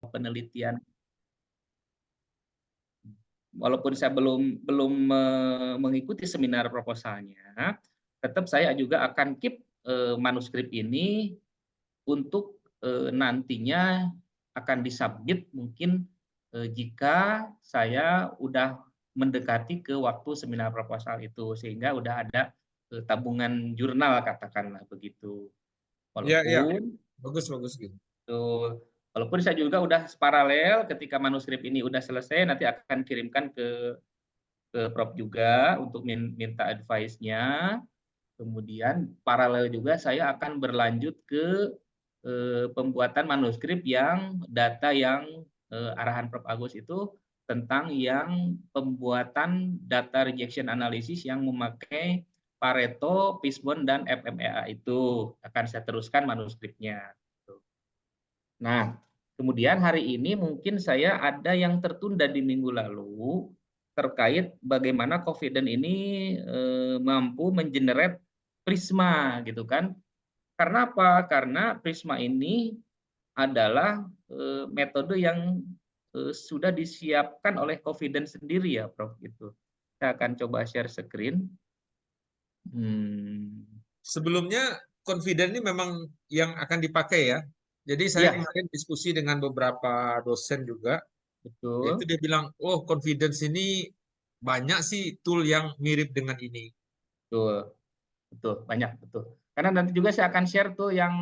penelitian. Walaupun saya belum mengikuti seminar proposalnya, tetap saya juga akan keep manuskrip ini untuk nantinya akan disubmit mungkin jika saya udah mendekati ke waktu seminar proposal itu, sehingga udah ada tabungan jurnal katakanlah begitu. Iya, iya. Walaupun Bagus, bagus gitu. Betul. Walaupun saya juga udah paralel ketika manuskrip ini udah selesai, nanti akan kirimkan ke Prof juga untuk minta advice-nya. Kemudian paralel juga saya akan berlanjut ke pembuatan manuskrip yang data yang arahan Prof Agus itu tentang yang pembuatan data rejection analysis yang memakai Pareto, Fishbone, dan FMEA itu akan saya teruskan manuskripnya. Nah, kemudian hari ini mungkin saya ada yang tertunda di minggu lalu terkait bagaimana Confident ini mampu mengenerate Prisma gitu kan. Karena apa? Karena Prisma ini adalah metode yang sudah disiapkan oleh Confident sendiri ya, Prof gitu. Saya akan coba share screen. Hmm. Sebelumnya Confident ini memang yang akan dipakai ya. Jadi saya Iya, kemarin diskusi dengan beberapa dosen juga, yaitu betul. dia bilang, oh Confidence ini banyak sih tool yang mirip dengan ini. Betul. Betul, banyak, betul. Karena nanti juga saya akan share tuh yang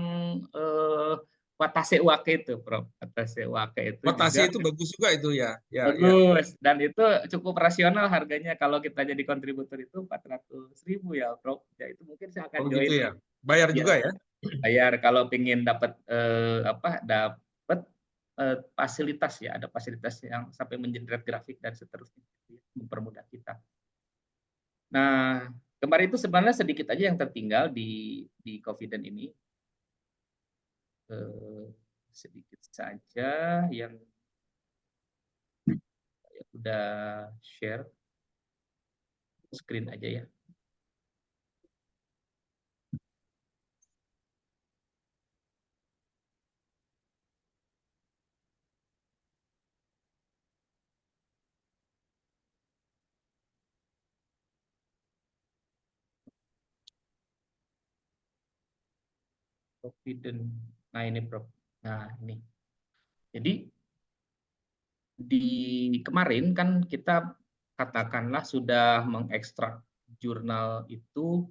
eh, Watase Wake itu, Prof. Watase Wake itu Rotasi juga itu bagus juga itu ya. Ya, ya. bagus dan itu cukup rasional harganya kalau kita jadi kontributor itu 400.000 ya, Prof. Ya itu mungkin saya akan Oh gitu join ya. Bayar ya juga ya. bayar kalau ingin dapat dapat fasilitas ya, ada fasilitas yang sampai mengenerate grafik dan seterusnya mempermudah kita. Nah, kemarin itu sebenarnya sedikit aja yang tertinggal di Confident ini. Eh, Sedikit saja yang saya udah share screen aja ya. Confident. Nah ini Prof. Nah ini. Jadi di kemarin kan kita katakanlah sudah mengekstrak jurnal itu.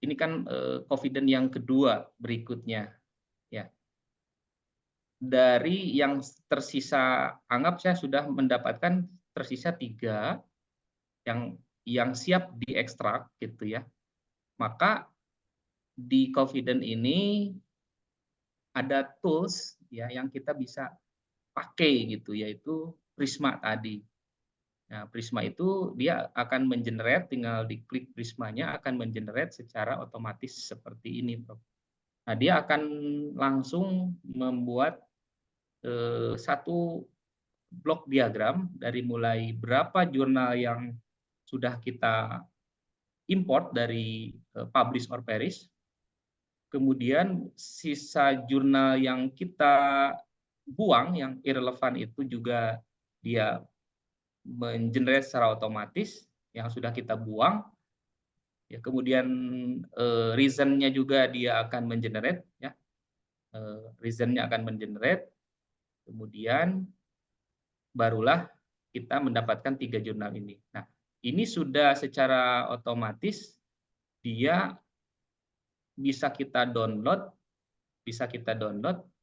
Ini kan Confident yang kedua berikutnya ya. Dari yang tersisa, anggap saya sudah mendapatkan tersisa 3 yang siap diekstrak gitu ya. Maka di Confident ini ada tools ya yang kita bisa pakai gitu, yaitu Prisma tadi. Nah, Prisma itu dia akan mengenerate, tinggal diklik Prismanya akan mengenerate secara otomatis seperti ini, Prof. Nah, dia akan langsung membuat satu blok diagram dari mulai berapa jurnal yang sudah kita import dari publish or perish, kemudian sisa jurnal yang kita buang yang irrelevan itu juga dia mengenerate secara otomatis yang sudah kita buang ya, kemudian reason-nya juga dia akan mengenerate ya, reason-nya akan mengenerate, kemudian barulah kita mendapatkan 3 jurnal ini. Nah, ini sudah secara otomatis dia bisa kita download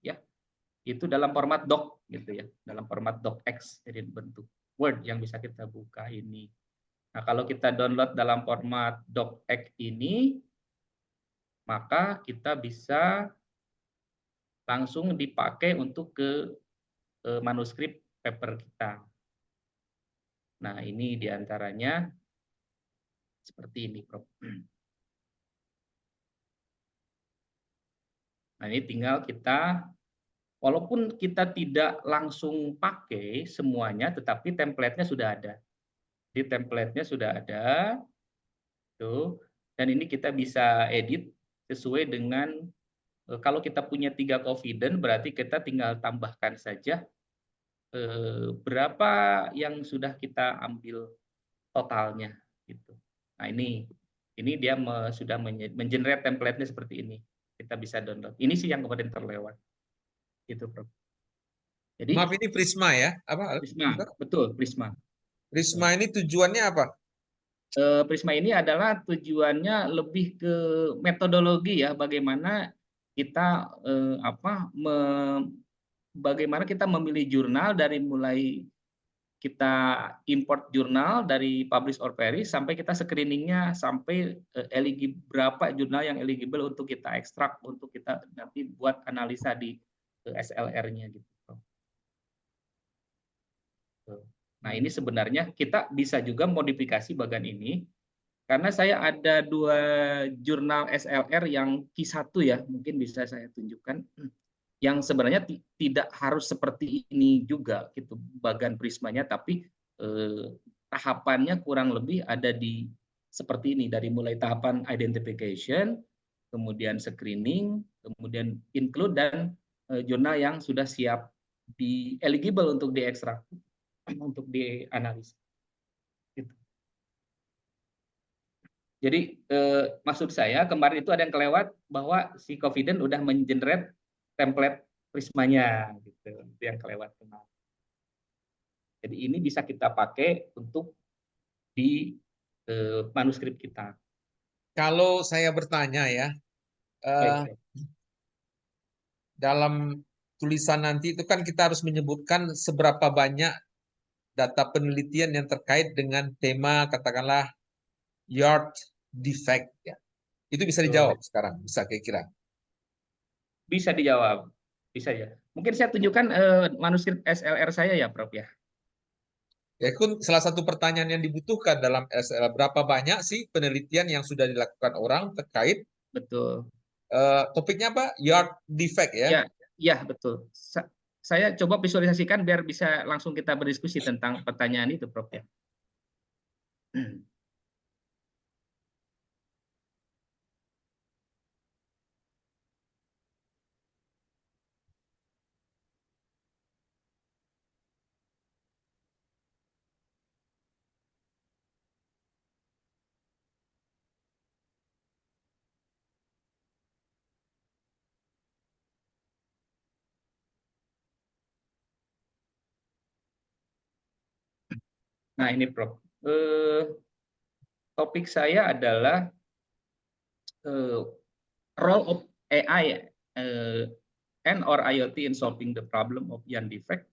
ya, itu dalam format doc gitu ya, dalam format docx, jadi bentuk Word yang bisa kita buka ini. Nah, kalau kita download dalam format docx ini, maka kita bisa langsung dipakai untuk ke manuskrip paper kita. Nah, ini diantaranya seperti ini, Prof. Nah, ini tinggal kita, walaupun kita tidak langsung pakai semuanya, tetapi template-nya sudah ada. Di template-nya sudah ada, tuh, dan ini kita bisa edit sesuai dengan Kalau kita punya 3 confident, berarti kita tinggal tambahkan saja berapa yang sudah kita ambil totalnya gitu. Nah ini dia sudah mengenerate template-nya seperti ini. Kita bisa download. Ini sih yang kemarin terlewat. Gitu, Prof. Maaf, Jadi ini Prisma ya? Apa? Prisma, betul Prisma. Prisma ini tujuannya apa? Prisma ini adalah tujuannya lebih ke metodologi ya, bagaimana kita bagaimana kita memilih jurnal dari mulai kita import jurnal dari publish or perish sampai kita screeningnya sampai berapa jurnal yang eligible untuk kita ekstrak untuk kita nanti buat analisa di SLR-nya gitu. Nah ini sebenarnya kita bisa juga modifikasi bagian ini karena saya ada 2 jurnal SLR yang Q1 ya, mungkin bisa saya tunjukkan, yang sebenarnya tidak harus seperti ini juga gitu bagian prismanya, tapi tahapannya kurang lebih ada di seperti ini, dari mulai tahapan identification, kemudian screening, kemudian include dan jurnal yang sudah siap eligible untuk diekstrak, untuk dianalisis. Gitu. Jadi maksud saya kemarin itu ada yang kelewat bahwa si Confident udah mengenerate template prismanya gitu. Itu yang kelewat kemarin. Jadi ini bisa kita pakai untuk di manuskrip kita. Kalau saya bertanya ya, Baik, dalam tulisan nanti itu kan kita harus menyebutkan seberapa banyak data penelitian yang terkait dengan tema katakanlah yard defect ya. Itu bisa dijawab sekarang, bisa kira-kira. bisa dijawab, bisa ya. Mungkin saya tunjukkan manuskrip SLR saya ya, Prof ya. Ya, itu salah satu pertanyaan yang dibutuhkan dalam SL. Berapa banyak sih penelitian yang sudah dilakukan orang terkait Betul. topiknya apa? Yard defect ya. Ya, ya betul. Saya coba visualisasikan biar bisa langsung kita berdiskusi tentang pertanyaan itu, Prof ya. Nah ini Prof. Topik saya adalah role of AI and or IoT in solving the problem of yarn defect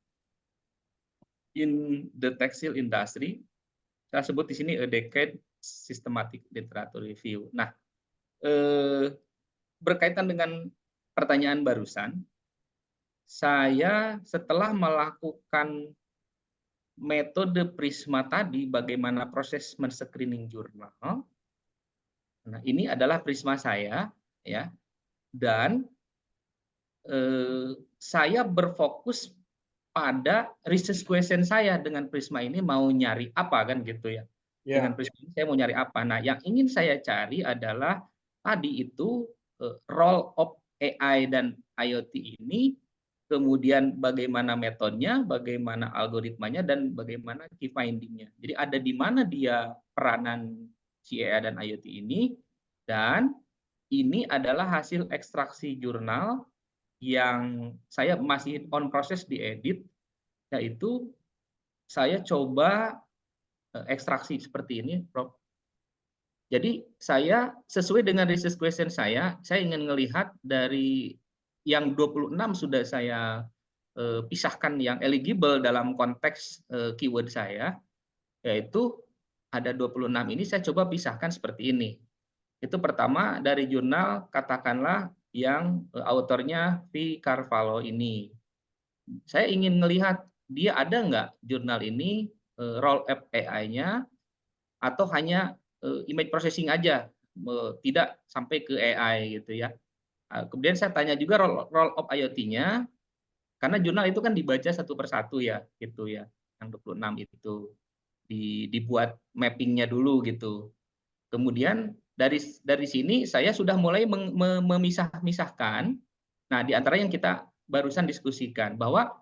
in the textile industry. Saya sebut di sini a decade systematic literature review. Nah, berkaitan dengan pertanyaan barusan, saya setelah melakukan metode Prisma tadi, bagaimana proses men-screening jurnal. Nah, ini adalah Prisma saya, ya, dan saya berfokus pada research question saya dengan Prisma ini mau nyari apa kan gitu ya. Dengan Prisma ini saya mau nyari apa. Nah, yang ingin saya cari adalah tadi itu role of AI dan IoT ini, kemudian bagaimana metodenya, bagaimana algoritmanya, dan bagaimana key finding-nya. Jadi ada di mana dia peranan si AI dan IoT ini, dan ini adalah hasil ekstraksi jurnal yang saya masih on proses diedit, yaitu saya coba ekstraksi seperti ini, Prof. Jadi saya sesuai dengan research question saya ingin melihat dari yang 26 sudah saya pisahkan yang eligible dalam konteks keyword saya, yaitu ada 26 ini saya coba pisahkan seperti ini. Itu pertama dari jurnal katakanlah yang autornya V. Carvalho ini. Saya ingin melihat dia ada nggak jurnal ini roll up AI-nya atau hanya image processing aja, tidak sampai ke AI gitu ya. Kemudian saya tanya juga roll up IoT-nya, karena jurnal itu kan dibaca satu persatu ya, gitu ya. Yang 26 itu dibuat mapping-nya dulu gitu. Kemudian dari sini saya sudah mulai memisahkan Nah, di antara yang kita barusan diskusikan bahwa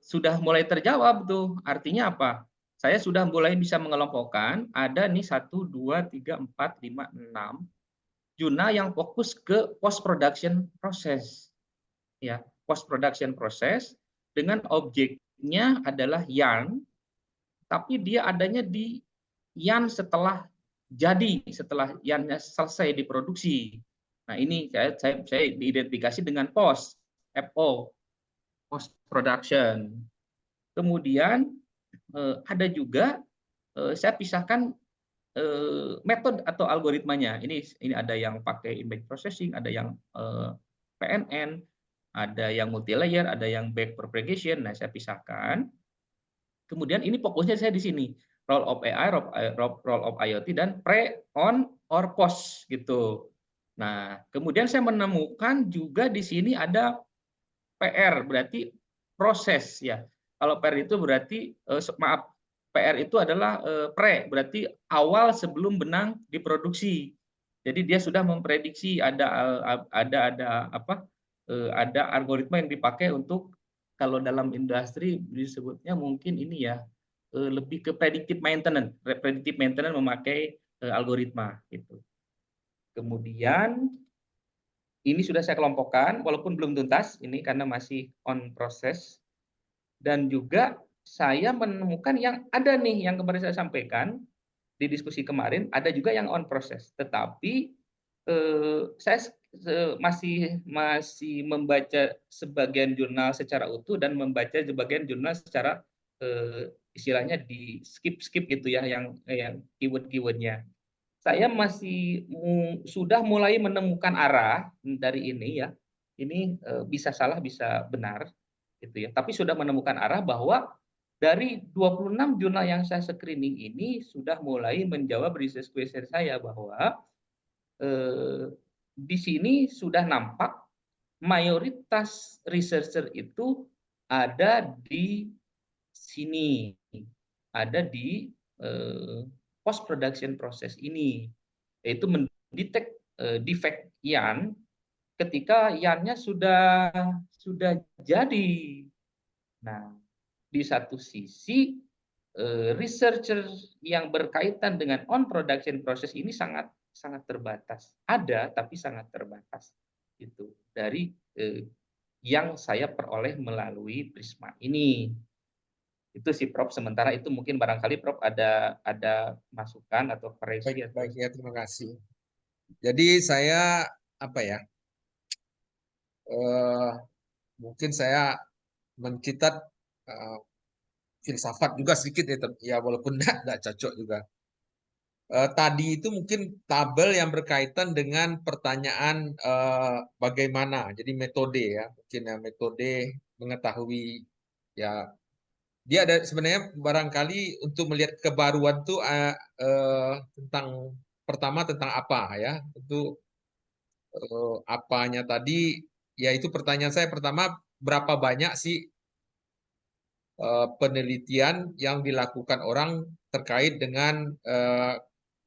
sudah mulai terjawab tuh. Artinya apa? Saya sudah mulai bisa mengelompokkan ada nih 1, 2, 3, 4, 5, 6 jurnal yang fokus ke post production process ya. Post production process dengan objeknya adalah yarn, tapi dia adanya di yarn setelah jadi, setelah yarnnya selesai diproduksi. Nah, ini saya diidentifikasi dengan post, FO, post production. Kemudian ada juga saya pisahkan metode atau algoritmanya. Ini ada yang pakai image processing, ada yang PNN, ada yang multi layer, ada yang back propagation. Nah, saya pisahkan. Kemudian ini fokusnya saya di sini, role of AI, role of IoT dan pre, on, or post gitu. Nah, kemudian saya menemukan juga di sini ada PR, berarti proses ya. Kalau PR itu berarti maaf, PR itu adalah pre, berarti awal sebelum benang diproduksi. Jadi dia sudah memprediksi ada algoritma yang dipakai untuk, kalau dalam industri disebutnya mungkin ini ya, lebih ke predictive maintenance. Predictive maintenance memakai algoritma gitu. Kemudian ini sudah saya kelompokkan walaupun belum tuntas ini karena masih on proses, dan juga saya menemukan yang ada nih yang kemarin saya sampaikan di diskusi kemarin, ada juga yang on proses. Tetapi saya masih membaca sebagian jurnal secara utuh dan membaca sebagian jurnal secara istilahnya di skip gitu ya, yang keyword-keywordnya. Saya masih sudah mulai menemukan arah dari ini ya. Ini bisa salah, bisa benar, gitu ya. Tapi sudah menemukan arah bahwa dari 26 jurnal yang saya screening ini sudah mulai menjawab research question saya bahwa di sini sudah nampak mayoritas researcher itu ada di sini, ada di post production process ini, yaitu mendetek defect yarn ketika yarnnya sudah jadi. Nah, di satu sisi researcher yang berkaitan dengan on production process ini sangat sangat terbatas. Ada tapi sangat terbatas. Itu dari yang saya peroleh melalui Prisma ini. Itu sih Prof. Sementara itu mungkin barangkali Prof ada masukan atau koreksi atau Baik ya, terima kasih. Jadi saya apa ya? Mungkin saya mencitat filsafat juga sedikit ya, ya walaupun tidak cocok juga. Tadi itu mungkin tabel yang berkaitan dengan pertanyaan bagaimana, jadi metode ya, mungkin ya metode mengetahui ya, dia ada sebenarnya barangkali untuk melihat kebaruan tuh tentang pertama tentang apa ya, itu apanya tadi, yaitu pertanyaan saya pertama berapa banyak sih penelitian yang dilakukan orang terkait dengan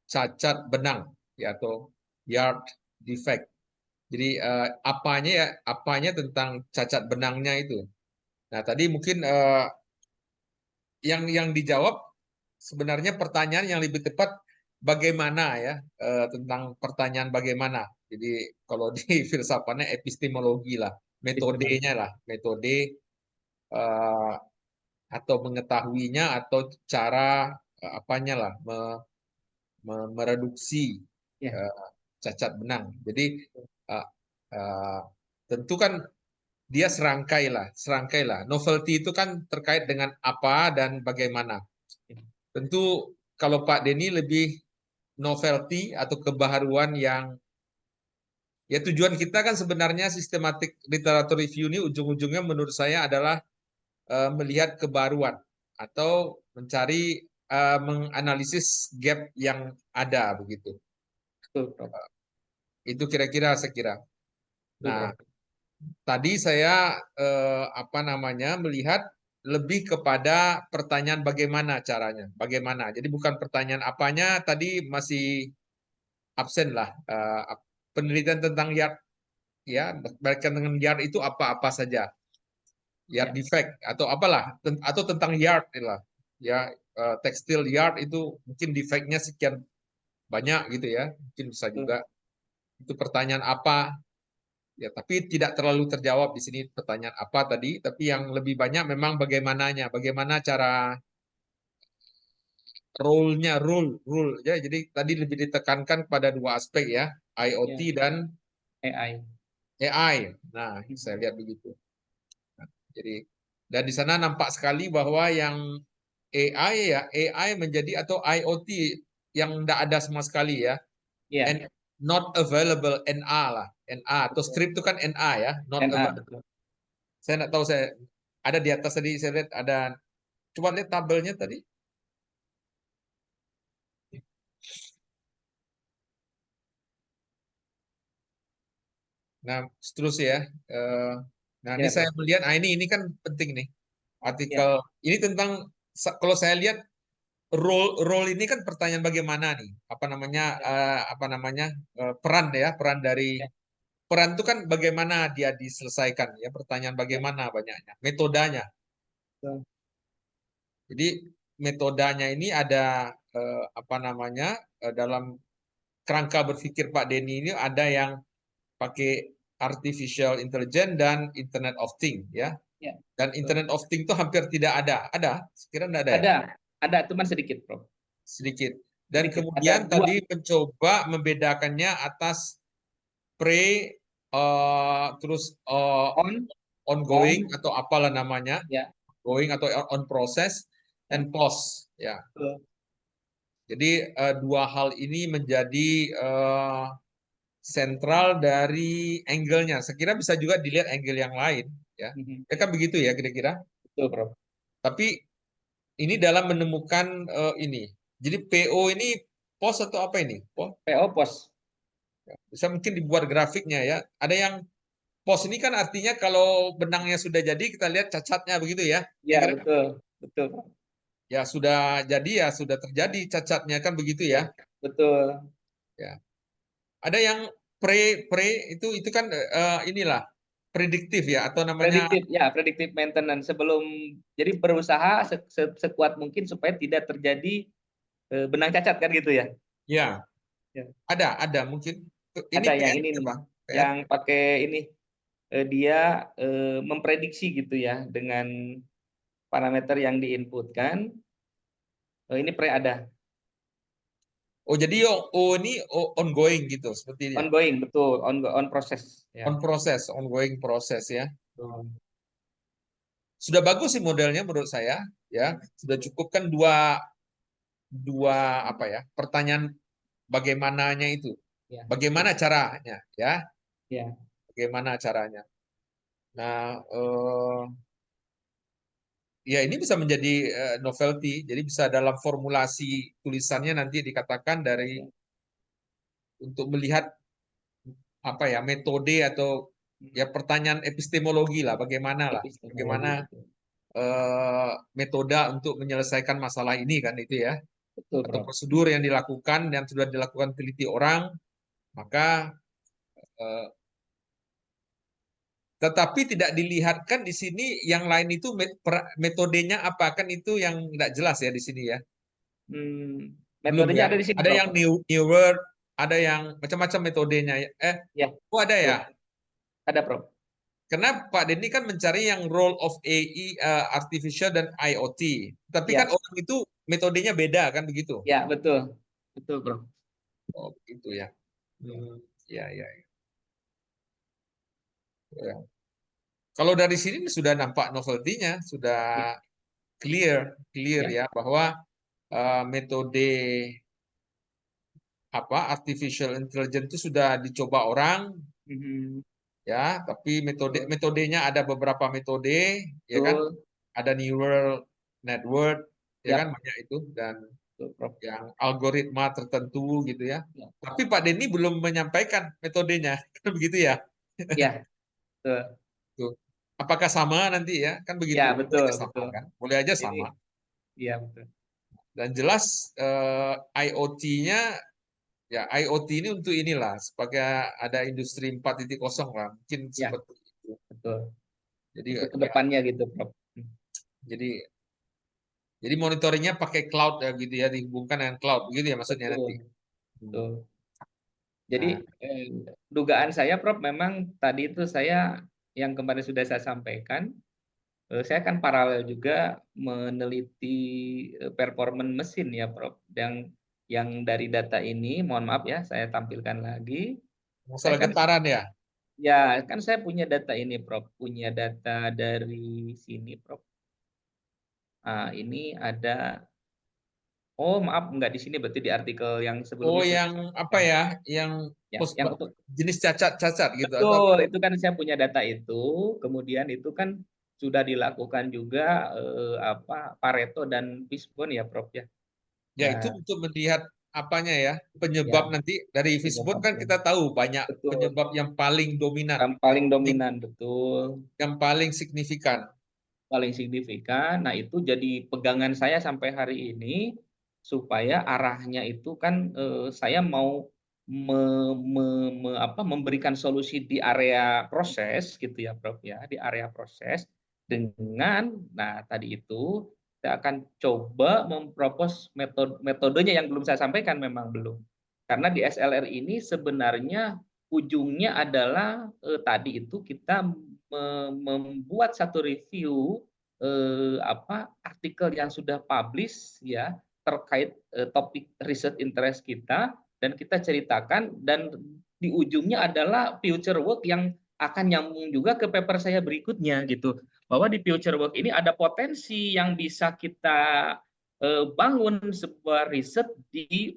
cacat benang ya atau yard defect. Jadi apanya tentang cacat benangnya itu. Nah, tadi mungkin yang dijawab sebenarnya pertanyaan yang lebih tepat bagaimana ya, tentang pertanyaan bagaimana. Jadi kalau di filsafatnya epistemologi lah, metodenya lah, metode atau mengetahuinya atau cara apanya lah mereduksi ya. cacat benang. Jadi uh, uh, tentu kan dia serangkai lah. Novelty itu kan terkait dengan apa dan bagaimana. Tentu kalau Pak Denny lebih novelty atau kebaharuan yang ya tujuan kita kan sebenarnya sistematik literatur review ini ujung-ujungnya menurut saya adalah melihat kebaruan atau mencari menganalisis gap yang ada begitu. Itu kira-kira saya kira. Nah, tadi saya melihat lebih kepada pertanyaan bagaimana caranya, bagaimana. Jadi bukan pertanyaan apanya, tadi masih absen lah. Penelitian tentang yard ya, berkaitan dengan yard itu apa-apa saja. Yard Ya. defect atau apalah atau tentang yard lah. Ya, tekstil yard itu mungkin defectnya sekian banyak gitu ya. Mungkin bisa juga itu pertanyaan apa. Ya, tapi tidak terlalu terjawab di sini pertanyaan apa tadi, tapi yang lebih banyak memang bagaimananya, bagaimana cara role-nya, rule ya. Jadi tadi lebih ditekankan pada dua aspek ya, IoT Ya. dan AI. AI. Nah, saya lihat begitu. Nah, jadi dan di sana nampak sekali bahwa yang AI ya, AI menjadi atau IoT yang tidak ada sama sekali ya, Ya. and not available NA lah, NA atau Betul. strip itu kan NA ya, not NA available. betul. Saya tidak tahu, saya ada di atas tadi saya lihat ada, coba lihat tabelnya tadi. Nah, seterusnya ya. Nah, ini Ya, saya Bro. melihat, ah ini kan penting nih Ya. artikel ini tentang kalau saya lihat role ini kan pertanyaan bagaimana nih Ya. apa namanya peran ya, Ya. peran itu kan bagaimana dia diselesaikan ya, pertanyaan Ya. bagaimana banyaknya metodenya. Betul. Jadi metodenya ini ada apa namanya dalam kerangka berpikir Pak Denny ini ada yang pakai artificial intelligence dan Internet of Things ya. Ya. Dan Betul. Internet of Things itu hampir tidak ada. Ada? Sekiranya tidak ada ya? Ada, cuman sedikit, Bro. Sedikit. Dan Sedikit. Ada kemudian dua. tadi mencoba membedakannya atas pre, terus On, ongoing on. atau apalah namanya, Ya. going atau on process Ya. and post. Ya. Betul. Jadi dua hal ini menjadi sentral dari angle-nya. Sekira bisa juga dilihat angle yang lain. Ya, Mhm. ya kan begitu ya kira-kira. Betul, Bro. Tapi ini dalam menemukan ini. Jadi PO ini pos atau apa ini? Pos. PO pos. Bisa mungkin dibuat grafiknya ya. Ada yang pos ini kan artinya kalau benangnya sudah jadi kita lihat cacatnya begitu ya. Ya, Kira-kira betul. Betul, Bro. ya sudah jadi ya sudah terjadi cacatnya kan begitu Ya, ya. betul. Ya. Ada yang pre itu kan inilah prediktif ya atau namanya. Prediktif, ya, prediktif maintenance sebelum, jadi berusaha sekuat mungkin supaya tidak terjadi benang cacat kan gitu ya. Ya, Ya. ada mungkin. Ini Ada yang PR ini nih, apa? PR. yang pakai ini, dia memprediksi gitu ya dengan parameter yang diinputkan. Ini pre ada Oh, jadi ini ongoing gitu sepertinya. ongoing, betul, on proses On ya. proses, ongoing proses ya. Betul. Sudah bagus sih modelnya menurut saya ya. Sudah cukup kan dua dua apa ya? Pertanyaan bagaimananya itu. Ya, Bagaimana caranya ya? ya, Bagaimana caranya? Nah, ya ini bisa menjadi novelty. Jadi bisa dalam formulasi tulisannya nanti dikatakan dari ya. untuk melihat apa ya metode atau ya pertanyaan epistemologi lah, Epistemologi, bagaimana betul. metode untuk menyelesaikan masalah ini kan itu ya, Betul, atau Bro. prosedur yang dilakukan dan sudah dilakukan teliti orang, maka eh, tetapi tidak dilihatkan di sini yang lain itu metodenya apa kan itu yang tidak jelas ya di sini ya, Hmm, belum metodenya ya, ada di sini, ada Bro. yang new word, ada yang macam-macam metodenya ya. Ya, Oh ada ya. betul. Ada, Bro. Karena Pak Denny kan mencari yang role of AI, artificial dan IoT. Tapi kan Ya, orang itu metodenya beda kan begitu. ya, betul. Betul, Bro. Oh begitu ya. Ya, Ya, ya, ya. Kalau dari sini sudah nampak novelty-nya, ya, sudah clear ya. ya bahwa metode apa artificial intelligence itu sudah dicoba orang Mhm. ya, tapi Betul, metodenya ada beberapa metode ya kan, betul. ada neural network ya kan Ya, banyak itu dan betul, Bro. yang algoritma tertentu gitu ya. Ya, Tapi Pak Denny belum menyampaikan metodenya, kan begitu ya? ya, betul. Tuh. Apakah sama nanti ya? Kan begitu. Ya, Boleh betul, aja sama betul. kan? Boleh aja Ini, sama. ya, betul. Dan jelas IoT-nya Ya, IoT ini untuk inilah sebagai ada industri 4.0 lah, mungkin Ya, seperti itu. betul. Jadi Untuk ya, kedepannya gitu, Prof. jadi jadi monitoringnya pakai cloud ya gitu ya, dihubungkan dengan cloud begitu ya maksudnya nanti. Betul, Hmm. betul. Jadi Nah, dugaan saya, Prof, memang tadi itu saya yang kemarin sudah saya sampaikan, saya kan paralel juga meneliti performan mesin ya, Prof. Yang dari data ini, mohon maaf ya, saya tampilkan lagi. Saya masalah kan getaran ya. ya kan saya punya data ini, Prof. Punya data dari sini, Prof. Ah, ini ada. Oh, maaf, nggak di sini, berarti di artikel yang Oh, sebelumnya sudah. yang apa ya? Yang Ya, pos yang untuk jenis cacat-cacat gitu atau apa? betul, itu kan saya punya data itu, kemudian itu kan sudah dilakukan juga apa Pareto dan Fishbone ya, Prof ya. Ya itu Nah, untuk melihat apanya ya, ya penyebab nanti dari Fishbone kan penyebabnya kita tahu banyak betul, penyebab yang paling dominan, yang paling dominan betul, yang paling signifikan. paling signifikan. Nah, itu jadi pegangan saya sampai hari ini supaya arahnya itu kan saya mau memberikan solusi di area proses gitu ya, Prof ya, di area proses dengan nah tadi itu saya akan coba mempropos metodenya yang belum saya sampaikan memang belum. Karena di SLR ini sebenarnya ujungnya adalah tadi itu kita membuat satu review artikel yang sudah publish ya terkait topik research interest kita dan kita ceritakan dan di ujungnya adalah future work yang akan nyambung juga ke paper saya berikutnya gitu bahwa di future work ini ada potensi yang bisa kita bangun sebuah riset di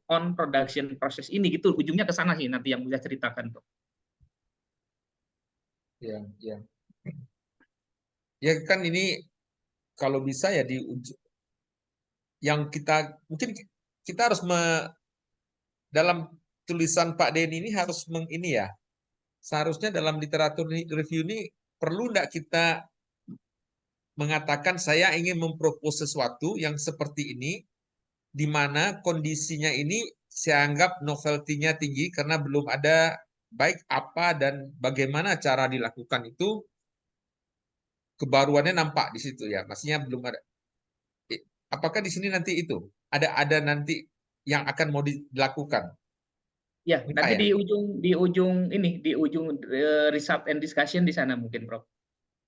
on production proses ini gitu ujungnya ke sana sih nanti yang bisa ceritakan tuh. Ya, ya. Ya kan ini kalau bisa ya yang kita mungkin kita harus dalam tulisan Pak Denny ini harus ini ya. Seharusnya dalam literatur review ini perlu enggak kita mengatakan saya ingin mempropos sesuatu yang seperti ini di mana kondisinya ini saya anggap novelty-nya tinggi karena belum ada baik apa dan bagaimana cara dilakukan itu kebaruannya nampak di situ ya. Maksudnya belum ada. Apakah di sini nanti itu ada nanti yang akan mau dilakukan? Ya, Enggak nanti ya? di ujung result and discussion di sana mungkin, Prof.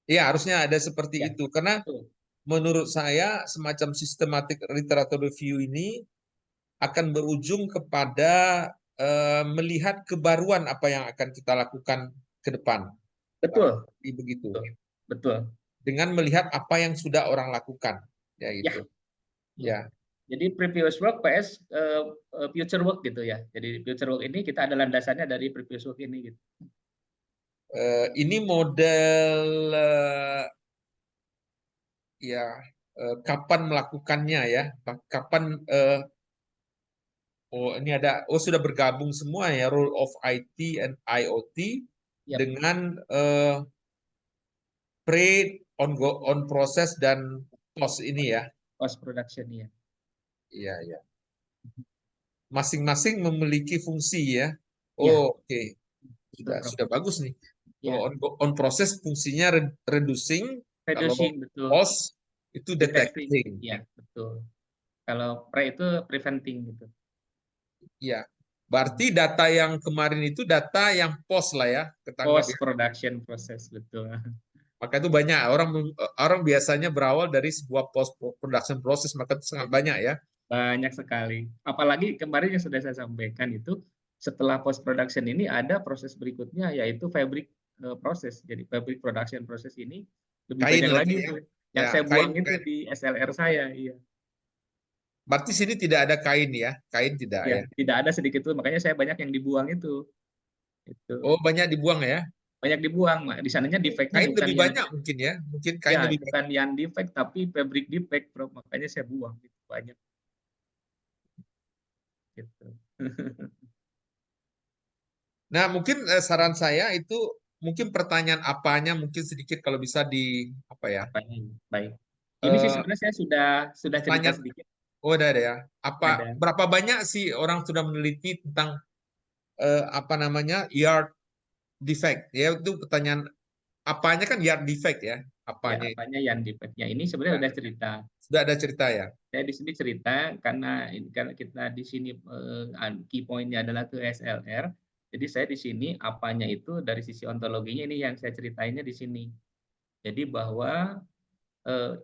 Iya, harusnya ada seperti Ya, itu karena betul. menurut saya semacam sistematik literatur review ini akan berujung kepada melihat kebaruan apa yang akan kita lakukan ke depan. Betul, Barangkali begitu. betul. Betul. Dengan melihat apa yang sudah orang lakukan. Ya Ya, itu. ya. Ya. Jadi previous work PS future work gitu ya. Jadi future work ini kita ada landasannya dari previous work ini gitu. Ini model ya kapan melakukannya ya? Kapan oh ini ada sudah bergabung semua ya role of IT and IoT Yap, dengan pre on proses dan post ini ya. post production ya. Iya, iya. Masing-masing memiliki fungsi ya. Ya, Oh, oke. betul, Prof. Sudah bagus nih. Kalau Ya, on proses fungsinya reducing, kalau reducing betul, post itu detecting. detecting. Ya, betul. Kalau pre itu preventing gitu. Ya. Berarti data yang kemarin itu data yang post lah ya, ketanggap Post ya. production process betul. Maka itu banyak orang orang biasanya berawal dari sebuah post production process, maka itu sangat banyak ya. Banyak sekali. Apalagi kemarin yang sudah saya sampaikan itu setelah post production ini ada proses berikutnya yaitu fabric proses. Jadi fabric production proses ini lebih Kain banyak lagi lagi ya. tuh. Yang Ya, saya kain buang itu kain. di SLR saya, iya. Berarti sini tidak ada kain ya. Kain tidak Ya, ya. tidak ada sedikit tuh, makanya saya banyak yang dibuang itu. Itu Oh, banyak dibuang ya. banyak dibuang. Di sananya defectnya Kain bukan lebih yang banyak mungkin ya. Mungkin kain ya lebih banyak. bukan yang defect tapi fabric defect, Bro. Makanya saya buang gitu banyak gitu. Nah, mungkin saran saya itu mungkin pertanyaan apanya mungkin sedikit kalau bisa di apa ya? Apanya? Baik. Ini sih Eh, sebenarnya saya sudah cerita pertanyaan sedikit. Oh, ada ya. Ada. Berapa banyak sih orang sudah meneliti tentang apa namanya yard defect? Ya itu pertanyaan apanya kan yard defect ya? Ya, Apanya itu? apanya yang defect-nya ini sebenarnya Ya, udah cerita. sudah ada cerita ya? Saya di sini cerita karena karena kita di sini key point-nya adalah ke SLR. Jadi saya di sini apanya itu dari sisi ontologinya ini yang saya ceritainnya di sini. Jadi bahwa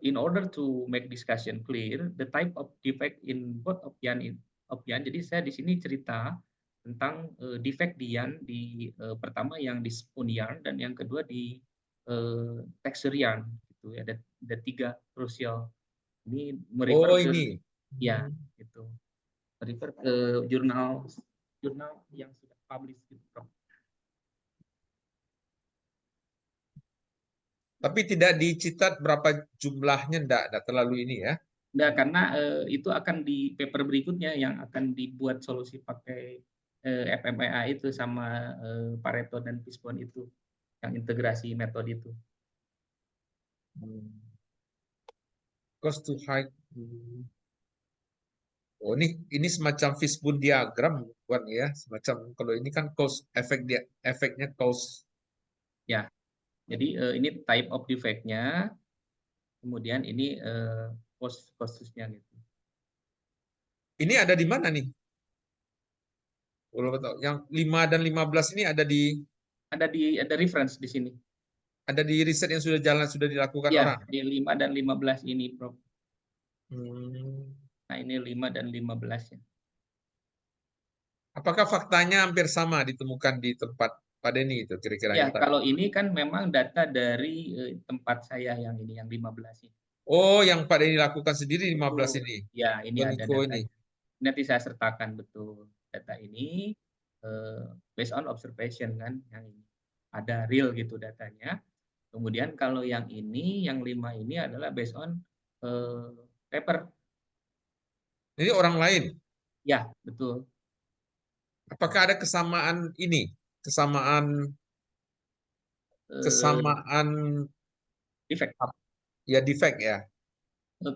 in order to make discussion clear, the type of defect in both Opyan. Jadi saya di sini cerita tentang defect di yarn di pertama yang di spoon yarn dan yang kedua di texture yarn gitu ya. Ada tiga crucial. Ini Oh merefer ke ini. ya Hmm. gitu. Merefer ke jurnal jurnal yang sudah publish gitu, Prof. Tapi tidak dicitat berapa jumlahnya, enggak terlalu ini ya. Nah, karena itu akan di paper berikutnya yang akan dibuat solusi pakai FMEA itu sama Pareto dan Fishbone itu yang integrasi metode itu. Hmm. Cost to high. Hmm. Oh ini semacam fishbone diagram bukan ya? Semacam kalau ini kan cause efek dia efeknya cause. Ya, jadi ini type of defect-nya, kemudian ini cost-nya gitu. Ini ada di mana nih? Kalau tahu yang 5 dan 15 ini Ada reference di sini. ada di riset yang sudah jalan sudah dilakukan Ya, orang. di 5 dan 15 ini, Prof. Hmm. Nah, ini 5 dan 15 ya. Apakah faktanya hampir sama ditemukan di tempat Pak Denny itu kira-kira Ya, yang tadi? kalau ini kan memang data dari tempat saya yang ini, yang 15 ini. Oh, yang Pak Denny lakukan sendiri 15 Betul. ini. Ya, ini ada Toniko ini. datanya. Nanti saya sertakan betul data ini based on observation kan, yang ini ada real gitu datanya. Kemudian kalau yang ini, yang 5 ini adalah based on eh, paper. Ini orang lain. Ya, betul. Apakah ada kesamaan ini? Kesamaan Eh, kesamaan defect. ya defect ya.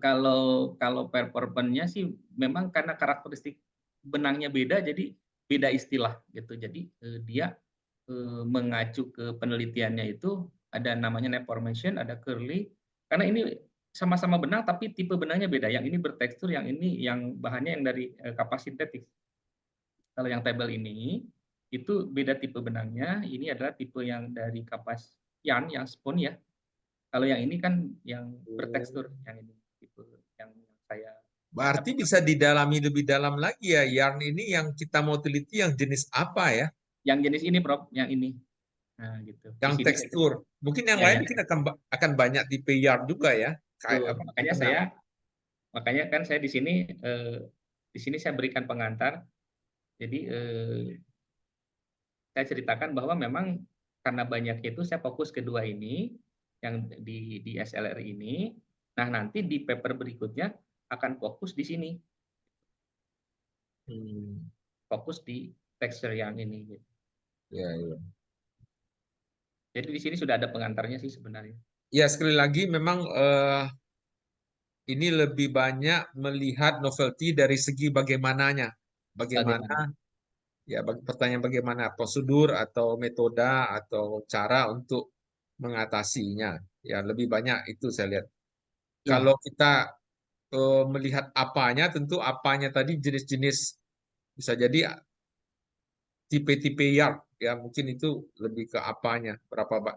Kalau kalau performance-nya sih memang karena karakteristik benangnya beda, jadi beda istilah gitu. Jadi dia mengacu ke penelitiannya itu ada namanya net formation, ada curly. Karena ini sama-sama benang tapi tipe benangnya beda. Yang ini bertekstur, yang ini yang bahannya yang dari kapas sintetik. Kalau yang tabel ini itu beda tipe benangnya. Ini adalah tipe yang dari kapas yarn, yang spun ya. Kalau yang ini kan yang Oh. bertekstur, yang ini tipe yang saya Berarti dapatkan. bisa didalami lebih dalam lagi ya. Yarn ini yang kita mau teliti yang jenis apa ya? Yang jenis ini, Prof, yang ini. Nah, gitu. Di Yang sini saya tekstur. Mungkin yang ya lain yang mungkin akan banyak tipe yarn juga ya. Kayak betul. apa? Makanya Benang. kan saya di sini saya berikan pengantar. Jadi saya ceritakan bahwa memang karena banyak itu saya fokus kedua ini yang di SLR ini. Nah, nanti di paper berikutnya akan fokus di sini, Hmm. fokus di texture yang ini gitu. Ya, ya. Jadi di sini sudah ada pengantarnya sih sebenarnya. Ya, sekali lagi memang ini lebih banyak melihat novelty dari segi bagaimananya. Bagaimana Bagaimana? ya pertanyaan bagaimana prosedur atau metode atau cara untuk mengatasinya. Ya, lebih banyak itu saya lihat. Ya, Kalau kita melihat apanya, tentu apanya tadi jenis-jenis bisa jadi tipe-tipe yard ya mungkin itu lebih ke apanya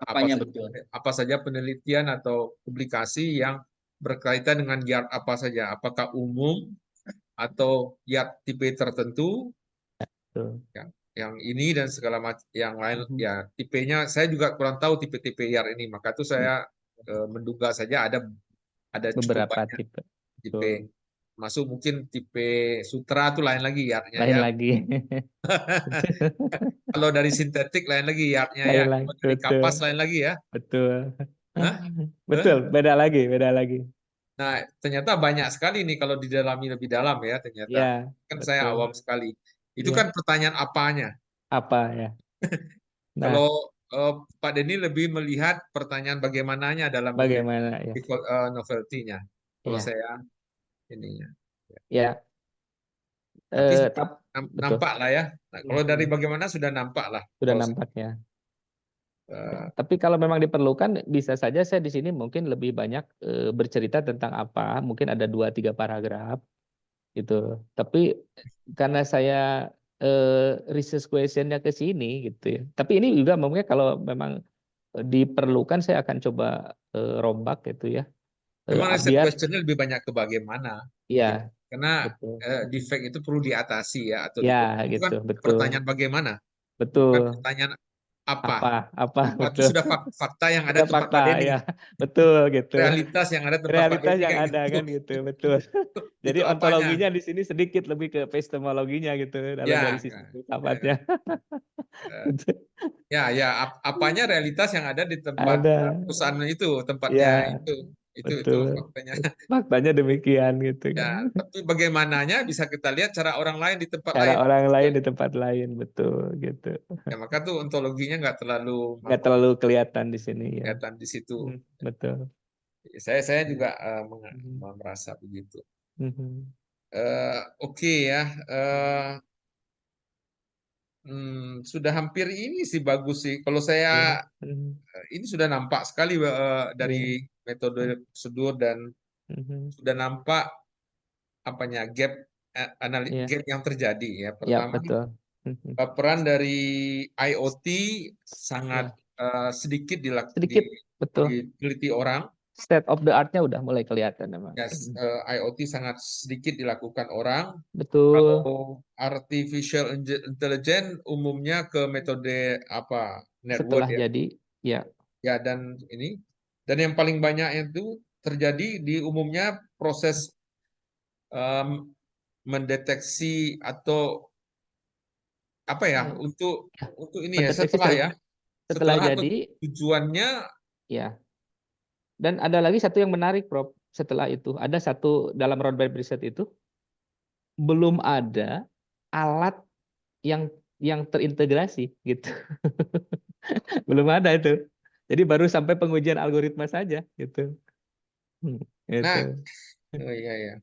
apanya betul. apa saja penelitian atau publikasi yang berkaitan dengan yard apa saja apakah umum atau yard tipe tertentu Betul. ya, yang ini dan segala macam yang lain Mhm. ya tipenya saya juga kurang tahu tipe-tipe yard ini maka itu Ya, saya menduga saja ada cukup beberapa banyak tipe. tipe Betul. masuk mungkin tipe sutra itu lain lagi yardnya Lain ya. lagi. Kalau dari sintetik lain lagi yardnya ya. Lain lagi. Kalau dari Betul. kapas lain lagi ya. Betul. Hah? Betul, Hah? beda lagi, beda lagi. Nah, ternyata banyak sekali nih kalau didalami lebih dalam ya ternyata. Ya, Kan saya betul. awam sekali. Itu kan Ya, pertanyaan apanya. apa ya? Nah, Kalau Pak Denny lebih melihat pertanyaan bagaimananya dalam bagaimana ya? novelty-nya. Kalau Iya. saya ininya. Ya, Tapi sudah betul. nampak lah ya. Nah, kalau dari bagaimana sudah nampak lah. Sudah Kalau nampak ya. eh, Tapi kalau memang diperlukan, bisa saja saya di sini mungkin lebih banyak bercerita tentang apa. Mungkin ada 2-3 paragraf gitu. Tapi karena saya research questionnya ke sini gitu ya. Tapi ini juga mungkin kalau memang diperlukan, saya akan coba rombak gitu ya. memang riset Biar questionnya lebih banyak ke bagaimana. Gitu. ya Karena betul. defect itu perlu diatasi ya atau Ya diperbaiki. Itu gitu, kan betul. pertanyaan bagaimana, bukan Betul. pertanyaan apa. Apa Apa itu betul. sudah fakta yang ada Sudah tempat fakta Pak Denny. ya. Betul gitu. Realitas yang ada tempat Pak Realitas Denny yang kayak ada gitu. kan gitu, betul. Jadi Itu apanya? ontologinya di sini sedikit lebih ke epistemologinya gitu kalau dari Ya, sisi eh, filsafatnya. eh, ya, apanya realitas yang ada di tempat Ada. perusahaan itu, tempatnya Ya, itu betul. faktanya. Faktanya demikian gitu kan. Ya, tapi bagaimananya bisa kita lihat cara orang lain di tempat Cara lain. orang lain di tempat lain, betul gitu. Ya, maka tuh ontologinya nggak terlalu Nggak terlalu kelihatan di sini ya. kelihatan di situ. Betul. Saya juga Mhm. merasa begitu. Mhm. Oke ya, sudah hampir ini sih bagus sih. Kalau Ya. saya Mhm. ini sudah nampak sekali Ya. dari metode prosedur dan Mhm. sudah nampak apanya gap Ya. gap yang terjadi ya. Ya, Pertama, betul. Mhm. peran dari IoT sangat Ya. sedikit Sedikit, betul. diteliti orang. State of the art-nya udah mulai kelihatan memang. Ya, IoT sangat sedikit dilakukan orang. Betul. Kalau artificial intelligence umumnya ke metode apa network Setelah ya. jadi, ya. Ya, dan yang paling banyak itu terjadi di umumnya proses em, mendeteksi atau apa ya eh, untuk ini ya Mendeteksi setelah ya setelah atau jadi, tujuannya ya. Dan ada lagi satu yang menarik, Prof. Setelah itu, ada satu dalam roadmap riset itu, belum ada alat yang terintegrasi gitu. Belum ada itu. Jadi baru sampai pengujian algoritma saja gitu. nah Gitu. oh iya ya.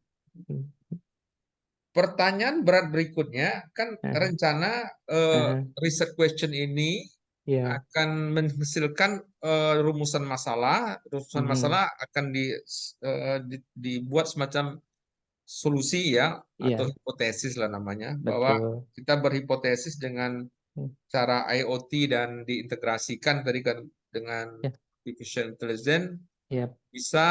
Pertanyaan berat berikutnya kan rencana research question ini Ya. akan menghasilkan rumusan masalah. Rumusan masalah akan dibuat semacam solusi ya atau Iya, hipotesis lah namanya bahwa betul. kita berhipotesis dengan cara IoT dan diintegrasikan tadi kan dengan Ya, artificial intelligence ya. bisa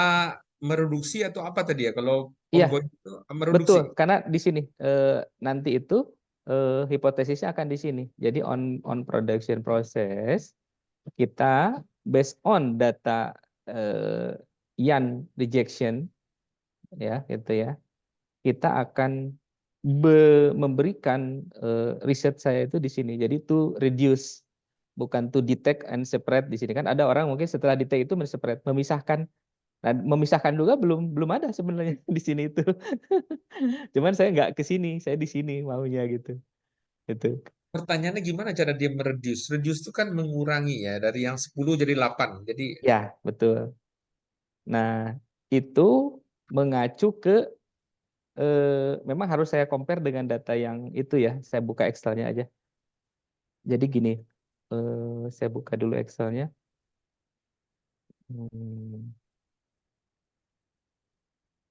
mereduksi atau apa tadi ya kalau Iya, ongoing itu betul. mereduksi. Karena di sini nanti itu hipotesisnya akan di sini. Jadi on production process kita based on data Yan rejection ya gitu ya. Kita akan memberikan riset saya itu di sini. Jadi to reduce, bukan to detect and separate di sini kan ada orang mungkin setelah detect itu men-separate, memisahkan. Nah, memisahkan juga belum ada sebenarnya di sini itu. Cuman saya nggak ke sini, saya di sini maunya gitu. Gitu. Pertanyaannya gimana cara dia mereduce? Reduce itu kan mengurangi ya dari yang 10 jadi 8. Jadi Ya, betul. Nah, itu mengacu ke memang harus saya compare dengan data yang itu ya. Saya buka Excel-nya aja. Jadi gini, saya buka dulu Excel-nya.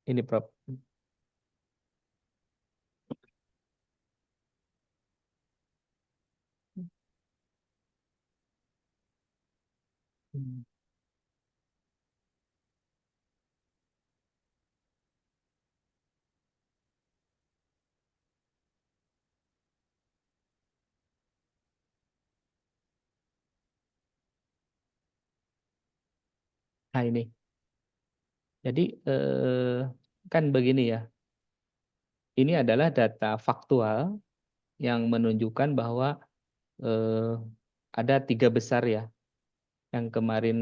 Ini Prof. Nah ini. Jadi kan begini ya. Ini adalah data faktual yang menunjukkan bahwa ada 3 besar ya yang kemarin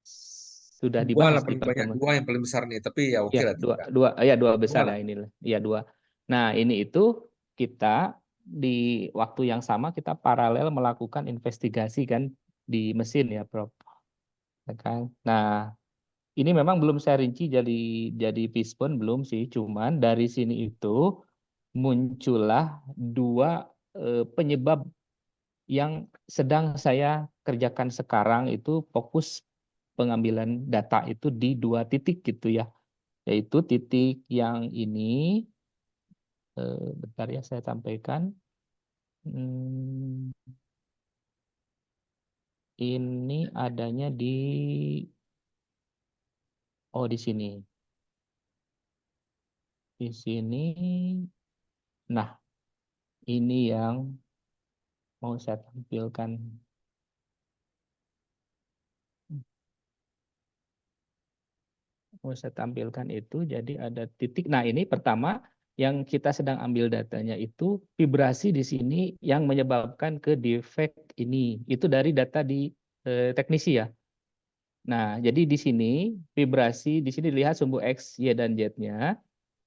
sudah dua lah dibahas di paling banyak, pertemuan. dua yang paling besar nih. Tapi ya oke Ya, lah tiga. dua Dua besar lah. ya inilah. Ya, 2. Nah, ini itu kita di waktu yang sama kita paralel melakukan investigasi kan di mesin ya, Prof. Ya kan? Nah, ini memang belum saya rinci jadi fishbone belum sih, cuman dari sini itu muncullah dua penyebab yang sedang saya kerjakan sekarang, itu fokus pengambilan data itu di dua titik gitu ya, yaitu titik yang ini, bentar ya saya sampaikan. Ini adanya di di sini. Di sini. Nah, ini yang mau saya tampilkan. Mau saya tampilkan itu, jadi ada titik. Nah, ini pertama yang kita sedang ambil datanya itu vibrasi di sini yang menyebabkan ke defect ini. Itu dari data di teknisi ya. Nah, jadi di sini vibrasi di sini lihat sumbu X, Y dan Z-nya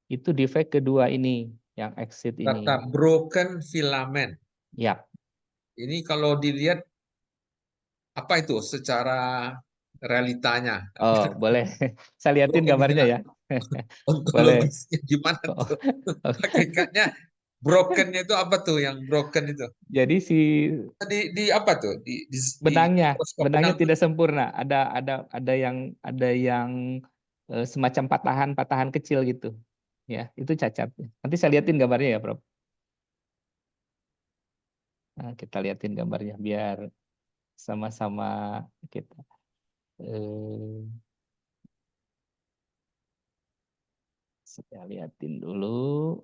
itu defect kedua ini yang exit ini. Data broken filament. Ya. Ini kalau dilihat apa itu secara realitanya? Oh, boleh. Saya liatin Broken gambarnya ya. filament. Boleh. Ontologisnya gimana Oh, tuh? Hakikatnya brokennya itu apa tuh yang broken itu? jadi si Di apa tuh? Di benangnya mikroskop benang tuh. tidak sempurna. Ada yang semacam patahan-patahan kecil gitu. Ya, itu cacat. Nanti saya liatin gambarnya ya, Prof. Nah, kita liatin gambarnya biar sama-sama kita. Saya liatin dulu.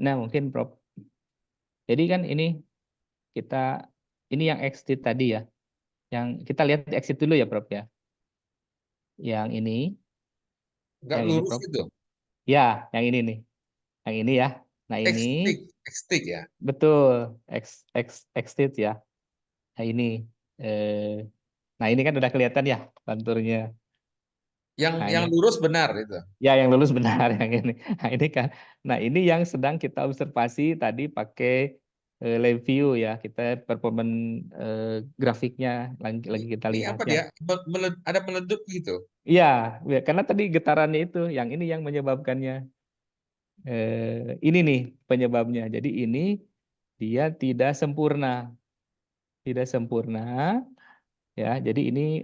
Nah, mungkin Prof. Jadi kan ini yang exit tadi ya. Yang kita lihat exit dulu ya, Prof ya. Yang ini. Nggak Yang ini, lurus Prof. gitu. Ya, yang ini nih. Yang ini ya. Nah, ini X-stick ya. betul exit ya. Nah, ini nah, ini kan udah kelihatan ya konturnya. Yang lurus benar itu. Ya, yang lulus benar yang ini. Nah, ini kan. Nah, ini yang sedang kita observasi tadi pakai live view ya. Kita performance grafiknya lagi kita Ini lihat apa ya. dia? Ada meledup gitu. Iya, ya, karena tadi getarannya itu, yang ini yang menyebabkannya. Ini nih penyebabnya. Jadi ini dia tidak sempurna, ya. Jadi ini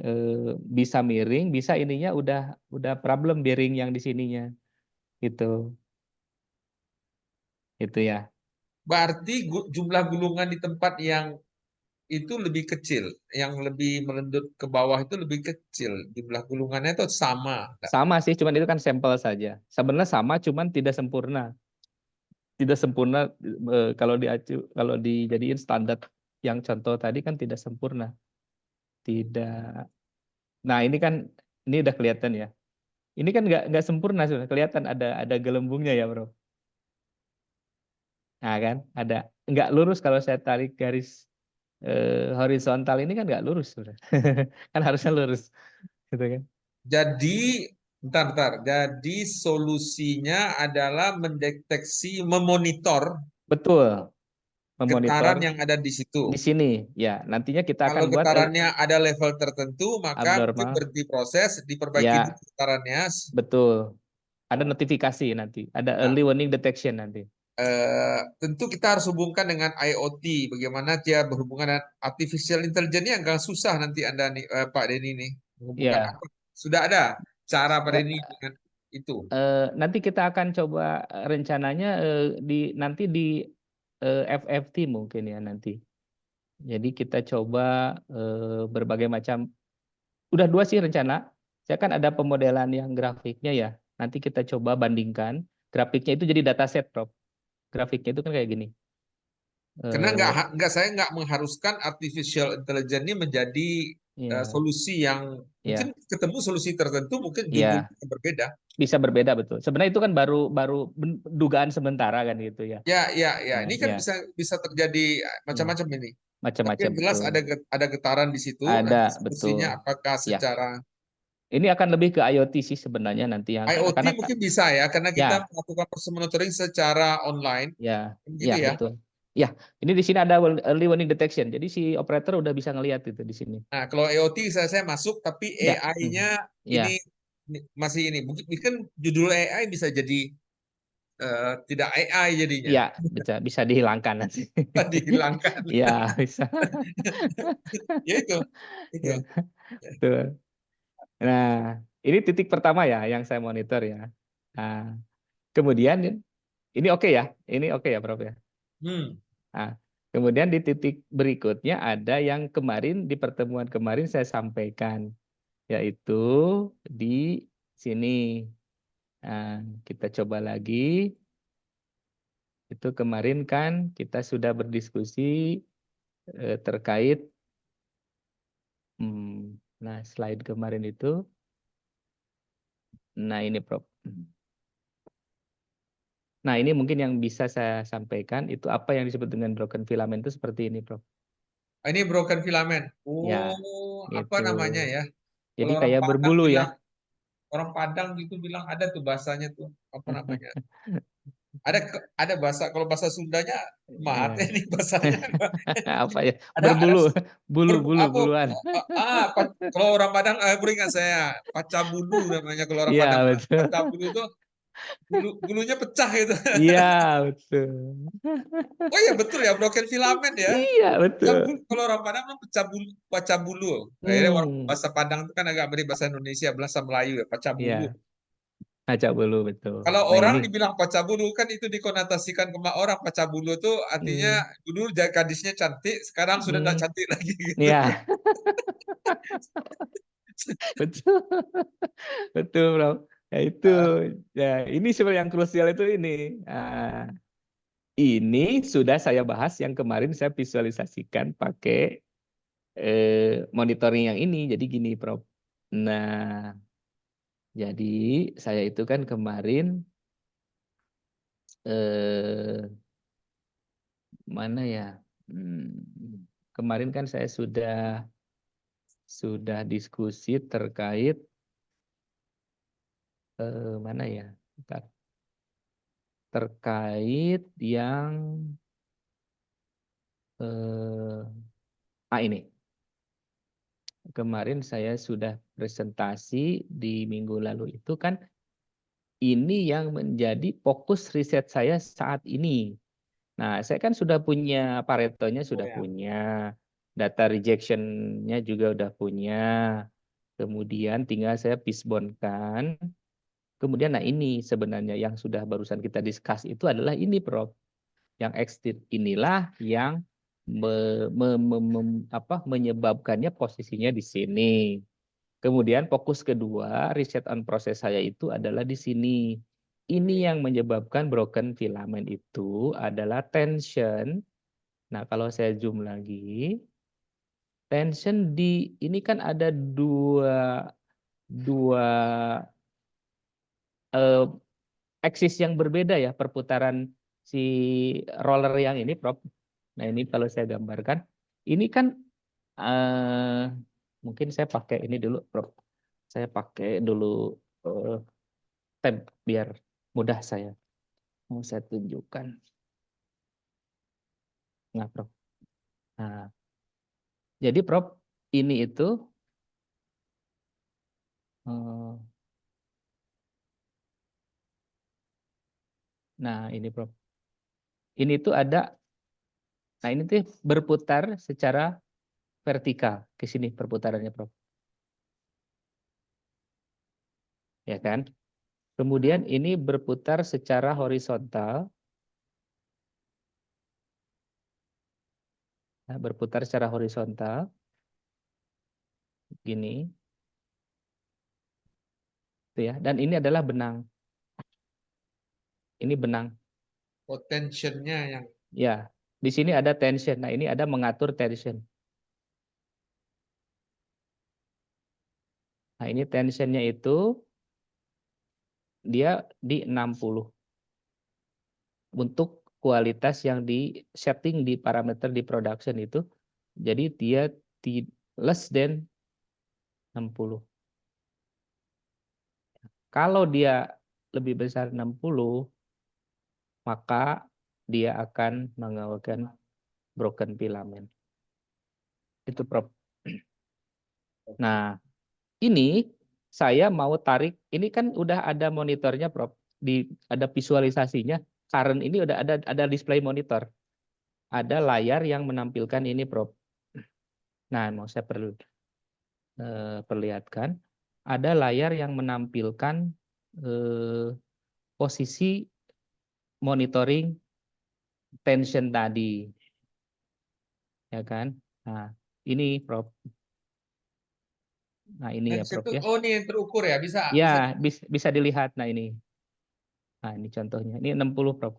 bisa miring, bisa ininya udah problem bearing yang di sininya, gitu, itu ya. Berarti jumlah gulungan di tempat yang itu lebih kecil, yang lebih melendut ke bawah itu lebih kecil. Jumlah gulungannya itu sama. Sama sih, cuman itu kan sampel saja. Sebenarnya sama, cuman tidak sempurna. Tidak sempurna kalau dijadiin standar yang contoh tadi kan tidak sempurna. Tidak. Nah, ini udah kelihatan ya. Ini kan nggak sempurna sudah kelihatan ada gelembungnya ya, Bro. Nah, kan ada nggak lurus kalau saya tarik garis horizontal ini kan nggak lurus sudah. Kan harusnya lurus, gitu kan. Jadi, bentar. Jadi solusinya adalah mendeteksi, memonitor Betul, memonitor getaran yang ada di situ. di sini ya. Nantinya kita akan Kalau buat getarannya ada level tertentu, maka mungkin abnormal. berhenti proses, diperbaiki Ya, dulu getarannya. betul. Ada notifikasi nanti, ada Nah, early warning detection nanti. tentu kita harus hubungkan dengan IoT. Bagaimana dia berhubungan dengan artificial intelligence yang agak susah nanti Anda nih, Pak Denny nih menghubungkan Ya, apa? Sudah ada cara Pak eh, Denny dengan itu. nanti kita akan coba rencananya nanti di FFT mungkin ya nanti. Jadi kita coba berbagai macam. Udah dua sih rencana. Saya kan ada pemodelan yang grafiknya ya. Nanti kita coba bandingkan. Grafiknya itu jadi dataset, Prof. Grafiknya itu kan kayak gini. Karena Eh, saya nggak mengharuskan artificial intelligence ini menjadi ya, solusi yang mungkin ya, ketemu solusi tertentu, mungkin ya, judulnya berbeda. bisa berbeda betul. Sebenarnya itu kan baru dugaan sementara kan gitu ya. Ya. Ini kan Ya, bisa terjadi ya. macam-macam ini. Tapi macam-macam yang jelas betul. ada getaran di situ. Nanti Ada solusinya betul. apakah Ya, secara ini akan lebih ke IoT sih sebenarnya nanti yang IoT karena mungkin bisa ya, karena kita ya melakukan proses monitoring secara online, ya gitu ya ya. betul. Ya, ini di sini ada early warning detection. Jadi si operator udah bisa ngelihat itu di sini. Nah, kalau IoT saya masuk, tapi Ya, AI-nya ya, masih ini. Mungkin judul AI bisa jadi tidak AI jadinya, ya bisa dihilangkan nanti. dihilangkan. Ya, bisa. Ya itu. Ya, betul. Nah, ini titik pertama ya yang saya monitor ya. Nah, kemudian ini oke ya, ini oke ya, Prof ya. Hmm. Nah, kemudian di titik berikutnya ada yang kemarin di pertemuan kemarin saya sampaikan, yaitu di sini. Nah, kita coba lagi. Itu kemarin kan kita sudah berdiskusi terkait, nah slide kemarin itu, nah ini Prof. Nah ini mungkin yang bisa saya sampaikan itu apa yang disebut dengan broken filament itu seperti ini Prof. Ini broken filament. Ya, Oh, apa gitu. namanya ya? Jadi Kalau orang kayak Padang berbulu ya. bilang, orang Padang gitu bilang ada tuh bahasanya tuh, apa namanya? Ada bahasa, kalau bahasa Sundanya mate Ya. nih bahasanya. Apa ya? Ada Berbulu, apa, buluan. kalau orang Padang beringat saya pacabulu namanya, kalau orang Padang Iya bilang betul. pacabulu itu bulunya pecah itu. Iya betul. Oh iya betul ya, broken filament ya. Iya betul. Kalau orang Padang bilang pacabulu. Akhirnya orang Hmm, bahasa Padang itu kan agak mirip bahasa Indonesia, bahasa Melayu ya, pacabulu. iya. Ngajak bulu betul. Kalau Nah orang ini, dibilang pacabulu kan itu dikonotasikan ke orang, pacabulu itu artinya hmm, dulu gadisnya cantik, sekarang sudah tidak hmm, cantik lagi gitu. iya betul, betul bro. Ya itu, ya ini sebenarnya yang krusial itu ini. Nah, ini sudah saya bahas yang kemarin saya visualisasikan pakai monitoring yang ini. Jadi gini, Prof. Nah, jadi saya itu kan kemarin mana ya? Kemarin kan saya sudah diskusi terkait mana ya? Bentar. Terkait yang ini. Kemarin saya sudah presentasi di minggu lalu itu kan ini yang menjadi fokus riset saya saat ini. Nah, saya kan sudah punya Pareto-nya Oh sudah ya. punya, data rejection-nya juga udah punya. Kemudian tinggal saya fishbone-kan. Kemudian nah ini sebenarnya yang sudah barusan kita discuss itu adalah ini Prof. Yang exit inilah yang menyebabkannya posisinya di sini. Kemudian fokus kedua, riset on proses saya itu adalah di sini. Ini yang menyebabkan broken filament itu adalah tension. Nah, kalau saya zoom lagi, tension di ini kan ada dua aksis yang berbeda ya perputaran si roller yang ini, Prof. Nah, ini kalau saya gambarkan, ini kan mungkin saya pakai ini dulu, Prof. Saya pakai dulu tab biar mudah saya. Mau saya tunjukkan. Nah, Prof. Nah, jadi Prof, ini itu nah ini Prof. Ini tuh ada, nah ini tuh berputar secara vertikal ke sini perputarannya Prof. Ya kan? Kemudian ini berputar secara horizontal. Nah, berputar secara horizontal. Gini. Tuh ya. Dan ini adalah benang. Ini benang. Tensionnya yang Ya. Di sini ada tension. Nah, ini ada mengatur tension. Nah, ini tensionnya itu dia di 60. Untuk kualitas yang di setting di parameter di production itu Jadi dia less than 60. Kalau dia lebih besar 60, maka dia akan mengalami broken filament. Itu Prof. Nah, ini saya mau tarik, ini kan udah ada monitornya Prof. Ada visualisasinya. Current ini udah ada display monitor. Ada layar yang menampilkan ini Prof. Nah, mau saya perlihatkan. Ada layar yang menampilkan posisi monitoring tension tadi. Ya kan? Nah, ini Prof. Nah, ini ya Prof ya. Oh, ini yang terukur ya, bisa. Ya, bisa dilihat. Nah, ini. Nah, ini contohnya. Ini 60 Prof.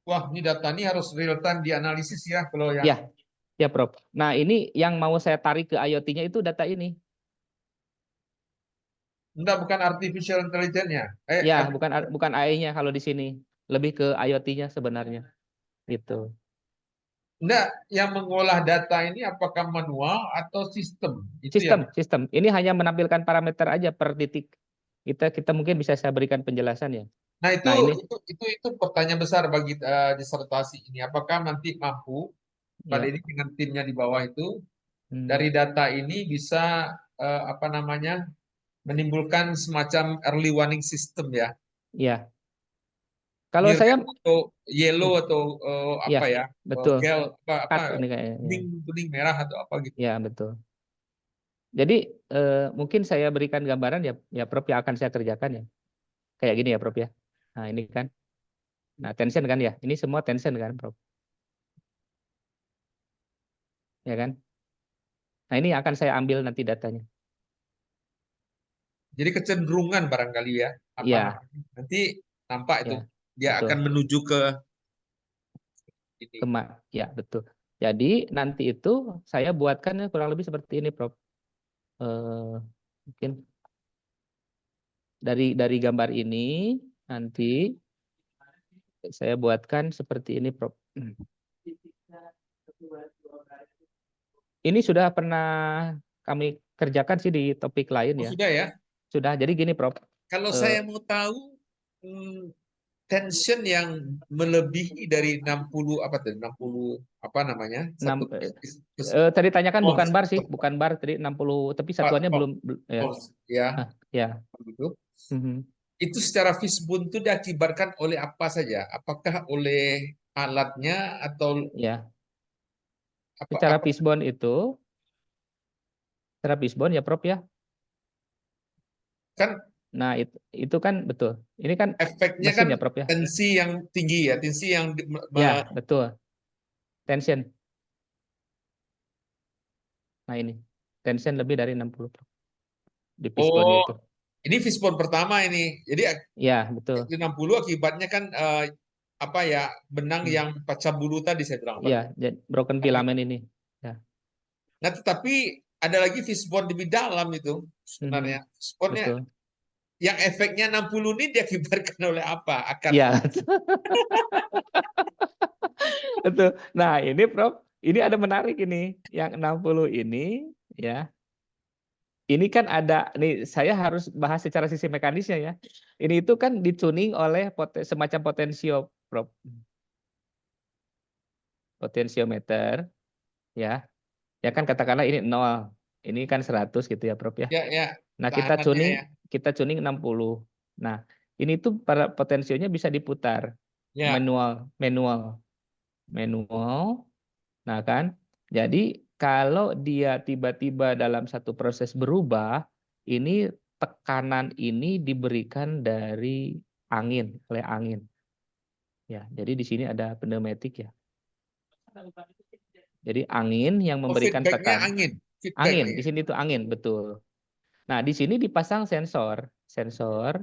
Wah, ini data ini harus real time dianalisis ya kalau yang. Ya Prof. Nah, ini yang mau saya tarik ke IoT-nya itu data ini. Enggak, bukan artificial intelligence-nya. Ya, bukan AI-nya kalau di sini. Lebih ke IoT-nya sebenarnya. Gitu. Enggak, yang mengolah data ini apakah manual atau sistem? Itu Sistem. Ini hanya menampilkan parameter aja per titik. Kita mungkin bisa saya berikan penjelasan ya. Nah, itu Nah, ini itu pertanyaan besar bagi disertasi ini. Apakah nanti mampu pada ya. ini dengan timnya di bawah itu Hmm, dari data ini bisa apa namanya menimbulkan semacam early warning system ya. ya. Kalau Ini saya red atau yellow atau apa ya, ya? betul. Gel Cut ini kayaknya. kuning kuning merah atau apa gitu. Ya, betul. Jadi mungkin saya berikan gambaran ya Prof yang akan saya kerjakan ya. Kayak gini ya Prof ya. Nah, ini kan. Nah, tension kan ya. Ini semua tension kan Prof. Ya kan? Nah, ini akan saya ambil nanti datanya. Jadi kecenderungan barangkali ya. Apa Iya, namanya? Nanti nampak itu ya. dia Betul. akan menuju ke ini. Ya, betul. Jadi nanti itu saya buatkan kurang lebih seperti ini, Prof. Mungkin dari gambar ini nanti saya buatkan seperti ini, Prof. Ini sudah pernah kami kerjakan sih di topik lain Oh, ya. sudah ya. Sudah. Jadi gini, Prof. Kalau saya mau tahu tension yang melebihi dari 60 apa tadi 60 apa namanya? Satu Tadi tanyakan oh, bukan bar sih, bukan bar tadi 60, tapi satuannya belum ya. ya Ya. begitu. Mhm. Itu secara Fishbone itu diakibatkan oleh apa saja? Apakah oleh alatnya atau Ya. apa Secara apa Fishbone ya Prof ya. kan Nah, itu kan betul. Ini kan efeknya kan mesin ya Prof ya. tensi yang tinggi ya, tensi yang Ya, betul. Tension. Nah, ini. Tension lebih dari 60 Prof. Di pistonnya oh itu. ini Fishbone pertama ini. Jadi Ya, betul. 60 akibatnya kan apa ya benang Hmm. yang pecah bulu tadi saya bilang. Ya, broken filament ini. Ya. Nah, tetapi ada lagi fishbone lebih dalam itu sebenarnya. Fishbone-nya Betul. yang efeknya 60 ini diakibatkan oleh apa? Ya, betul. Nah, ini Prof, ini ada menarik ini. Yang 60 ini ya. Ini kan ada nih saya harus bahas secara sisi mekanisnya ya. Ini itu kan dituning oleh semacam potensio, Prof. Potensiometer ya. Ya kan katakanlah ini 0. Ini kan 100 gitu ya, Prof ya. Ya, ya, Nah, tekanannya ya. kita tuning 60. Nah, ini tuh para potensionya bisa diputar. Ya, Manual. Nah, kan? Jadi kalau dia tiba-tiba dalam satu proses berubah, ini tekanan ini diberikan dari oleh angin. Ya, jadi di sini ada pneumatik ya. Jadi angin yang oh, memberikan feedbacknya tekanan. angin. Angin, Feedbacknya. di sini tuh angin, betul. Nah, di sini dipasang sensor. Sensor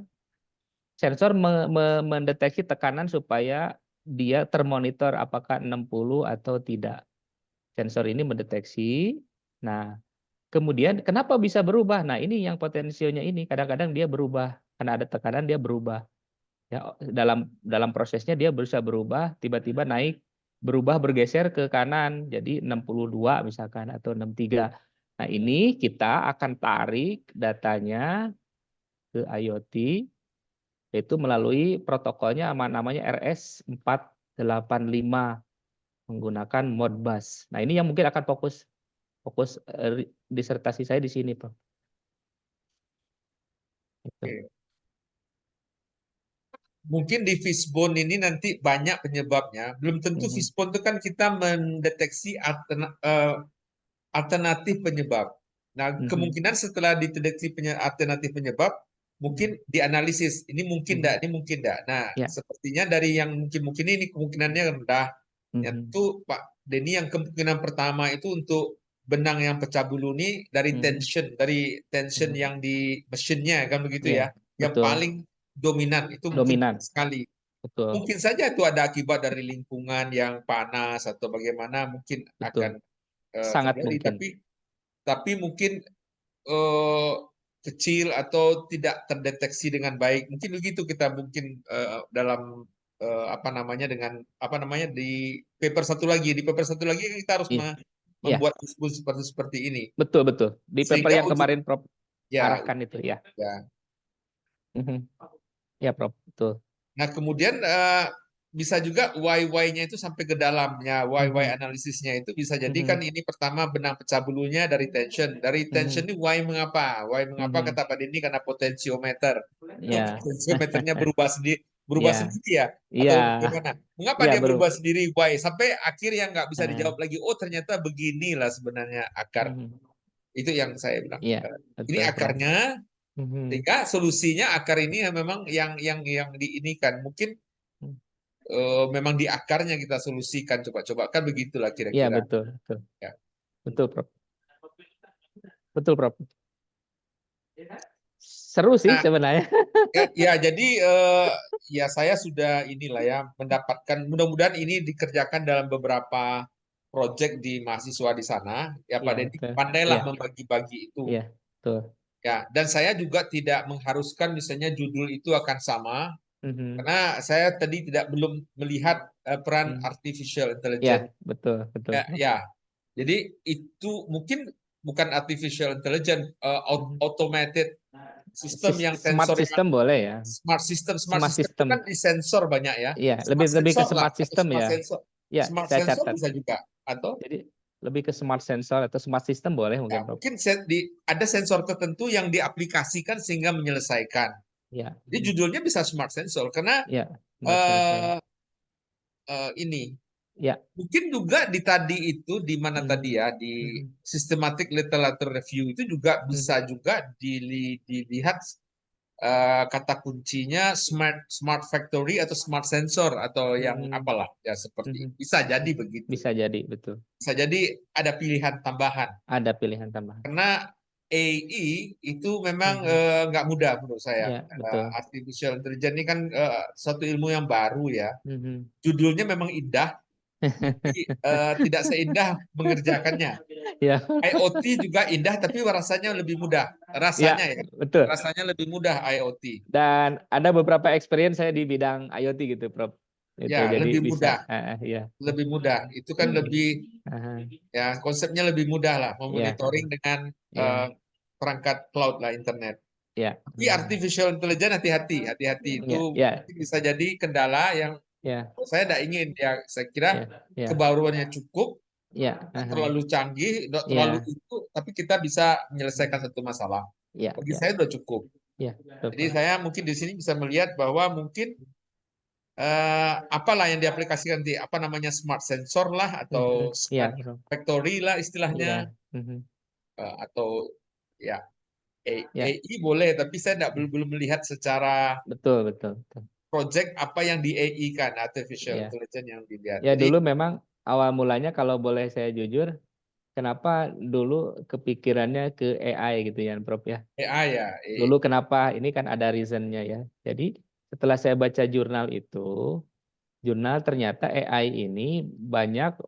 mendeteksi tekanan supaya dia termonitor apakah 60 atau tidak. Sensor ini mendeteksi. Nah, kemudian kenapa bisa berubah? Nah, ini yang potensionya ini kadang-kadang dia berubah karena ada tekanan dia berubah. Ya, dalam prosesnya dia berusaha berubah, tiba-tiba naik berubah bergeser ke kanan jadi 62 misalkan atau 63. Nah, ini kita akan tarik datanya ke IoT yaitu melalui protokolnya namanya RS485 menggunakan Modbus. Nah, ini yang mungkin akan fokus disertasi saya di sini, Prof. Gitu. Oke. Mungkin di fishbone ini nanti banyak penyebabnya. Belum tentu fishbone itu kan kita mendeteksi alternatif penyebab. Nah, kemungkinan setelah dideteksi alternatif penyebab, mungkin dianalisis. Ini mungkin enggak, ini mungkin enggak. Nah, Ya. sepertinya dari yang mungkin ini kemungkinannya rendah. Yaitu Pak Denny yang kemungkinan pertama itu untuk benang yang pecah bulu ini dari tension yang di mesinnya kan begitu Ya, ya. Yang betul. paling dominan itu mungkin Dominan. sekali. Betul. Mungkin saja itu ada akibat dari lingkungan yang panas atau bagaimana mungkin Betul. akan Sangat terjadi. mungkin. Tapi mungkin kecil atau tidak terdeteksi dengan baik. Mungkin begitu kita mungkin dalam apa namanya di paper satu lagi kita harus Iya. membuat diskusi seperti ini. Betul. Di paper Sehingga yang kemarin Prof ya, arahkan itu ya. ya. Ya, Prof. Betul. Nah, kemudian bisa juga why-nya itu sampai ke dalamnya, why analisisnya itu bisa jadi kan ini pertama benang pecah bulunya dari tension. Dari tension ini why mengapa? Why mengapa kata Pak Denny karena potensiometer. Ya. Potensiometernya berubah sendiri Ya. ya? Iya. Atau bagaimana? Mengapa Iya, dia berubah sendiri? Why? Sampai akhir yang nggak bisa dijawab lagi. Oh, ternyata beginilah sebenarnya akar. Itu yang saya bilang. Iya, Ini betul, Prof. akarnya. Sehingga solusinya akar ini memang yang diinikan mungkin memang di akarnya kita solusikan coba kan begitulah Iya, kira-kira. betul. Ya. Betul, Prof. Betul, Prof. Seru sih Nah, sebenarnya. ya jadi ya saya sudah inilah ya mendapatkan mudah-mudahan ini dikerjakan dalam beberapa proyek di mahasiswa di sana ya Pak Iya, Denny betul. pandailah Iya. membagi-bagi itu. Iya, betul. Ya, dan saya juga tidak mengharuskan misalnya judul itu akan sama. Karena saya tadi belum melihat peran artificial Ya, intelligence. betul. Ya, jadi itu mungkin bukan artificial intelligence, automated sistem yang Smart sensor system boleh ya. smart system Smart itu system. kan disensor banyak ya. Iya, Smart lebih ke sensor lah, smart atau system smart ya. sensor. Ya, Smart saya sensor catat. bisa juga atau Jadi lebih ke smart sensor atau smart system boleh ya, mungkin, Prof. mungkin ada sensor tertentu yang diaplikasikan sehingga menyelesaikan. Ya. Jadi judulnya bisa smart sensor karena Ya, smart sensor. ini Ya. mungkin juga di tadi itu di mana tadi ya di systematic literature review itu juga bisa juga dilihat kata kuncinya smart factory atau smart sensor atau yang apalah ya seperti bisa jadi begitu. Bisa jadi, betul. Bisa jadi ada pilihan tambahan. Ada pilihan tambahan. Karena AI itu memang nggak mudah menurut saya. Ya, betul. Artificial intelligence ini kan suatu ilmu yang baru ya. Judulnya memang indah, tapi tidak seindah mengerjakannya. Ya. IoT juga indah, tapi rasanya lebih mudah. Ya, Rasanya ya, betul. rasanya lebih mudah IoT. Dan ada beberapa experience saya di bidang IoT gitu, Prof. Itu Ya, jadi lebih bisa. mudah. Ya. Lebih mudah. Itu kan lebih, ya konsepnya lebih mudah lah, memonitoring dengan perangkat cloud lah, internet. Ya. Tapi artificial intelligence hati-hati itu bisa jadi kendala yang saya tidak ingin ya. Saya kira kebaruannya cukup, terlalu canggih, terlalu itu, tapi kita bisa menyelesaikan satu masalah. Bagi saya sudah cukup. Jadi saya mungkin di sini bisa melihat bahwa mungkin apalah yang diaplikasikan di apa namanya smart sensor lah atau smart factory lah istilahnya, atau ya AI boleh, tapi saya belum melihat secara betul. project apa yang di AI kan artificial intelligence yang dilihat. Ya, Jadi dulu memang awal mulanya kalau boleh saya jujur, kenapa dulu kepikirannya ke AI gitu ya, Prof ya. AI ya. Dulu kenapa? Ini kan ada reasonnya ya. Jadi setelah saya baca jurnal itu, jurnal ternyata AI ini banyak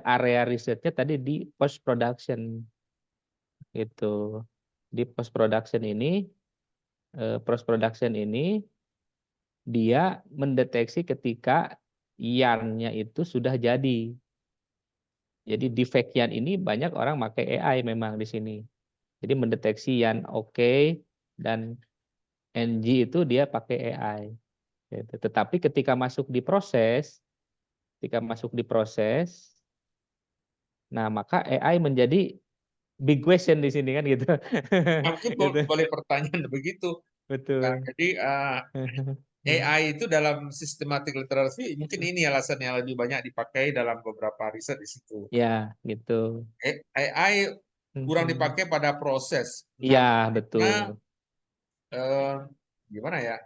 area risetnya tadi di post production gitu. Di post production ini dia mendeteksi ketika YARN-nya itu sudah jadi. Jadi defect YARN ini banyak orang pakai AI memang di sini. Jadi mendeteksi YARN oke dan NG itu dia pakai AI. Gitu. Tetapi ketika masuk di proses, nah maka AI menjadi big question di sini kan gitu. Mungkin Gitu. boleh pertanyaan begitu. Nah, Betul. jadi AI itu dalam systematic literacy mungkin ini alasan yang lebih banyak dipakai dalam beberapa riset di situ. Ya, gitu. AI kurang dipakai pada proses. Iya, Karena betul. gimana ya?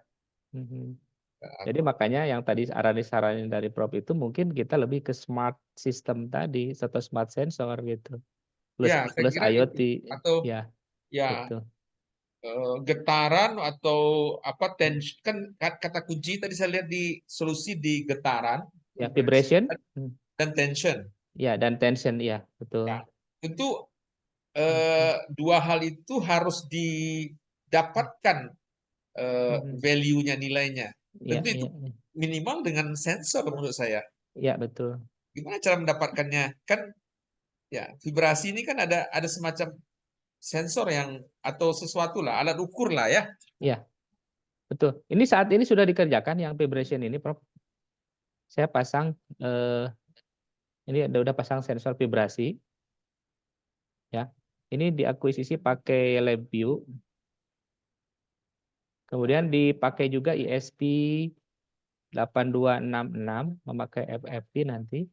Jadi makanya yang tadi saranin dari Prof itu mungkin kita lebih ke smart system tadi atau smart sensor gitu. Ya, saya Plus kira IoT. itu. Atau Ya, ya betul. getaran atau apa tension kan kata kunci tadi saya lihat di solusi di getaran Ya, vibration. dan tension. Ya, dan tension ya, betul. Ya, tentu dua hal itu harus didapatkan value-nya, nilainya. Ya, Tentu itu ya, minimal dengan sensor menurut saya. ya, betul. Gimana cara mendapatkannya? Kan ya vibrasi ini kan ada semacam sensor yang atau sesuatu lah, alat ukur lah ya. Ya, betul. Ini saat ini sudah dikerjakan yang vibration ini, Prof. Saya pasang ini udah pasang sensor vibrasi. Ya. Ini diakuisisi pakai LabVIEW. Kemudian dipakai juga ISP 8266 memakai FFP nanti.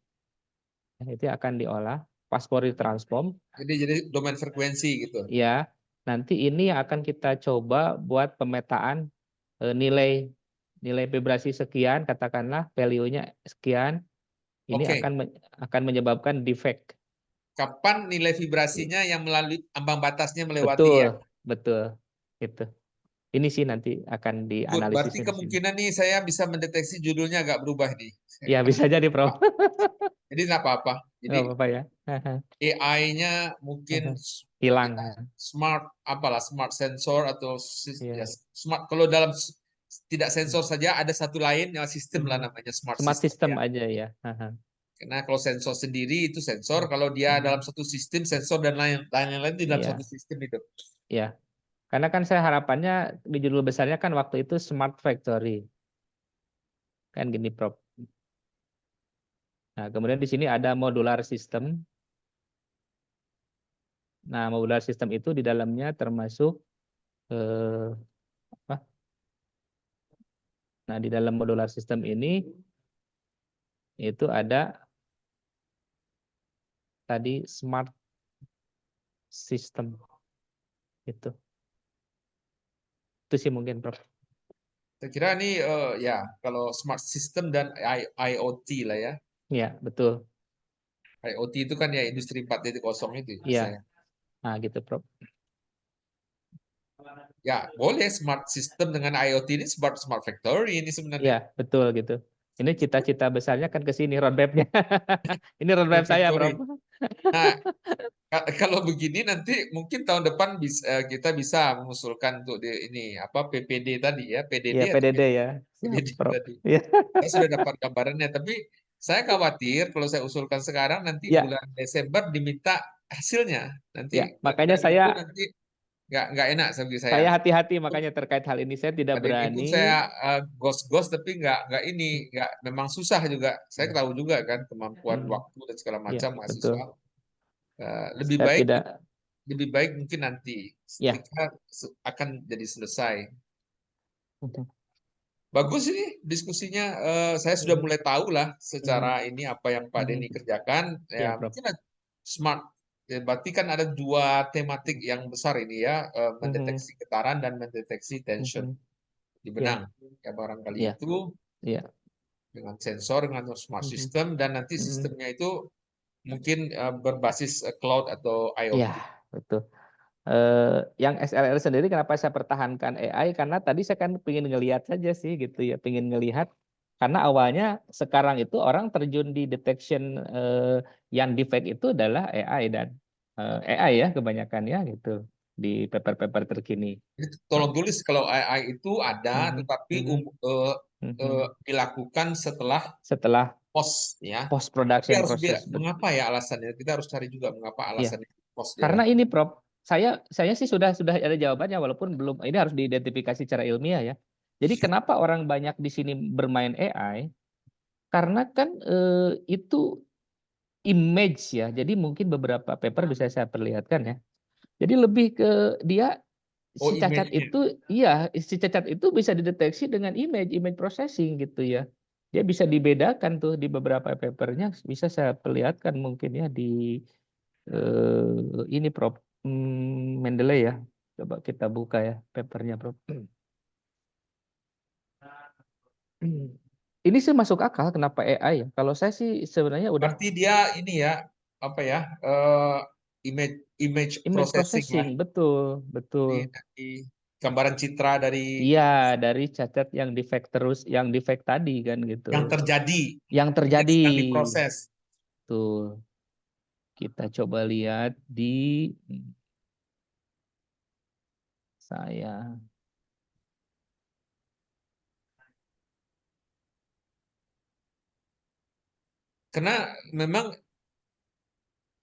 Itu akan diolah phosphoric transform. Jadi domain frekuensi gitu. Ya, nanti ini akan kita coba buat pemetaan nilai vibrasi sekian, katakanlah value-nya sekian. Ini Oke. akan menyebabkan defect. Kapan nilai vibrasinya yang melalui ambang batasnya melewati Betul, ya? betul. Itu. Ini sih nanti akan Good. Berarti dianalisisnya di sini. kemungkinan nih saya bisa mendeteksi judulnya agak berubah nih. Ya, bisa jadi, Prof. Jadi nggak apa-apa. Nggak Jadi apa-apa ya. AI-nya mungkin Hilang. smart apalah smart sensor atau Iya. ya, smart. Kalau dalam tidak sensor saja ada satu lain yang sistem lah namanya smart Smart system system ya. aja ya. Karena kalau sensor sendiri itu sensor, kalau dia dalam satu sistem sensor dan lain-lain itu dalam Iya. satu sistem itu. Ya. Karena kan saya harapannya di judul besarnya kan waktu itu Smart Factory. Kan gini, Prof. Nah, kemudian di sini ada modular system. Nah, modular system itu di dalamnya termasuk apa? Nah, di dalam modular system ini itu ada tadi smart system itu. Itu sih mungkin, Prof. Saya kira ini ya kalau smart system dan IoT lah ya. Iya, betul. IoT itu kan ya industri 4.0 itu. Iya. Nah, gitu, Prof. Ya, boleh smart system dengan IoT ini smart factory ini sebenarnya. Iya, betul gitu. Ini cita-cita besarnya kan ke sini roadmap-nya. Ini roadmap saya, Prof. Nah, kalau begini nanti mungkin tahun depan kita bisa mengusulkan untuk ini apa PPD tadi ya, PDD Iya, atau PDD ya. PDD Prof. tadi. Iya. Saya sudah dapat gambarannya, tapi saya khawatir kalau saya usulkan sekarang nanti Ya. bulan Desember diminta hasilnya. Nanti Ya, makanya itu saya nanti nggak enak bagi saya. hati-hati makanya terkait hal ini saya tidak Tadinya pun berani. saya ghost tapi nggak ini nggak memang susah juga. Saya tahu juga kan kemampuan waktu dan segala macam mahasiswa. Lebih Saya baik tidak. lebih baik mungkin nanti Ya. ketika akan jadi selesai. Bagus ini diskusinya. Saya sudah mulai tahu lah secara ini apa yang Pak Denny kerjakan. Ya, Ya, Prof. mungkin smart. Ya, berarti kan ada dua tematik yang besar ini ya, mendeteksi getaran dan mendeteksi tension di benang. Ya, barangkali itu dengan sensor, dengan smart system, dan nanti sistemnya itu mungkin berbasis cloud atau IoT. Ya, betul. Yang SLR sendiri kenapa saya pertahankan AI karena tadi saya kan pengen ngelihat saja sih gitu ya, pengen ngelihat karena awalnya sekarang itu orang terjun di detection yang defect itu adalah AI dan AI ya kebanyakan ya gitu. di paper-paper terkini. Jadi tolong tulis kalau AI itu ada, Mhm, tetapi mhm. dilakukan setelah Setelah post ya. post Tapi production harus proses. mengapa ya alasannya? Kita harus cari juga mengapa Iya. alasannya post ya. Karena ini Prof, saya sih sudah ada jawabannya walaupun belum, ini harus diidentifikasi secara ilmiah ya. Jadi kenapa orang banyak di sini bermain AI? Karena kan itu image ya. Jadi mungkin beberapa paper bisa saya perlihatkan ya. Jadi lebih ke dia Oh, si cacat image-nya. itu, iya, si cacat itu bisa dideteksi dengan image processing gitu ya. Dia bisa dibedakan tuh di beberapa papernya, bisa saya perlihatkan mungkin ya di ini Prof. Mendeley ya. Coba kita buka ya papernya Prof. Ini sih masuk akal kenapa AI ya. Kalau saya sih sebenarnya udah Berarti dia ini ya, apa ya, image image processing lah. processing, betul, betul. Dari gambaran citra dari Iya, dari cacat yang defect terus, yang defect tadi kan gitu. yang terjadi, Yang ini terjadi. sedang diproses. Tuh, kita coba lihat di saya. Karena memang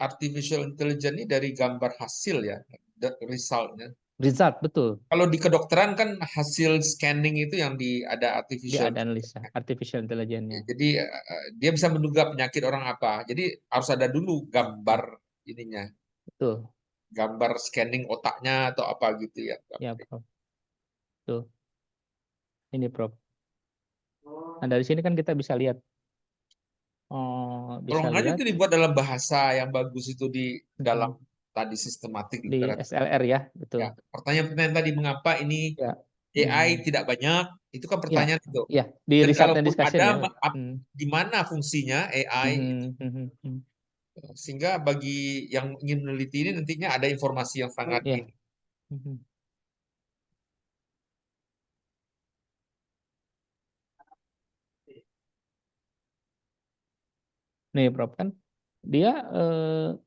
artificial intelligence ini dari gambar hasil ya, resultnya. Result, betul. Kalau di kedokteran kan hasil scanning itu yang ada Dia artificial. ada analisa artificial intelligence-nya. Jadi dia bisa menduga penyakit orang apa. Jadi harus ada dulu gambar ininya, Betul. gambar scanning otaknya atau apa gitu ya. Ya, Prof. Tuh. Ini, Prof. Nah, dari sini kan kita bisa lihat. Oh, Kalau bisa nggak lihat itu dibuat dalam bahasa yang bagus itu di dalam tadi sistematik di literatur. SLR ya, betul. Ya, pertanyaan-pertanyaan tadi mengapa ini Ya. AI tidak banyak, itu kan Ya, pertanyaan itu. ya, di Dan result and kalaupun discussion ada, ya. di mana fungsinya AI itu? Sehingga bagi yang ingin meneliti ini nantinya ada informasi yang sangat Ya. ini. Nih, Prof, kan dia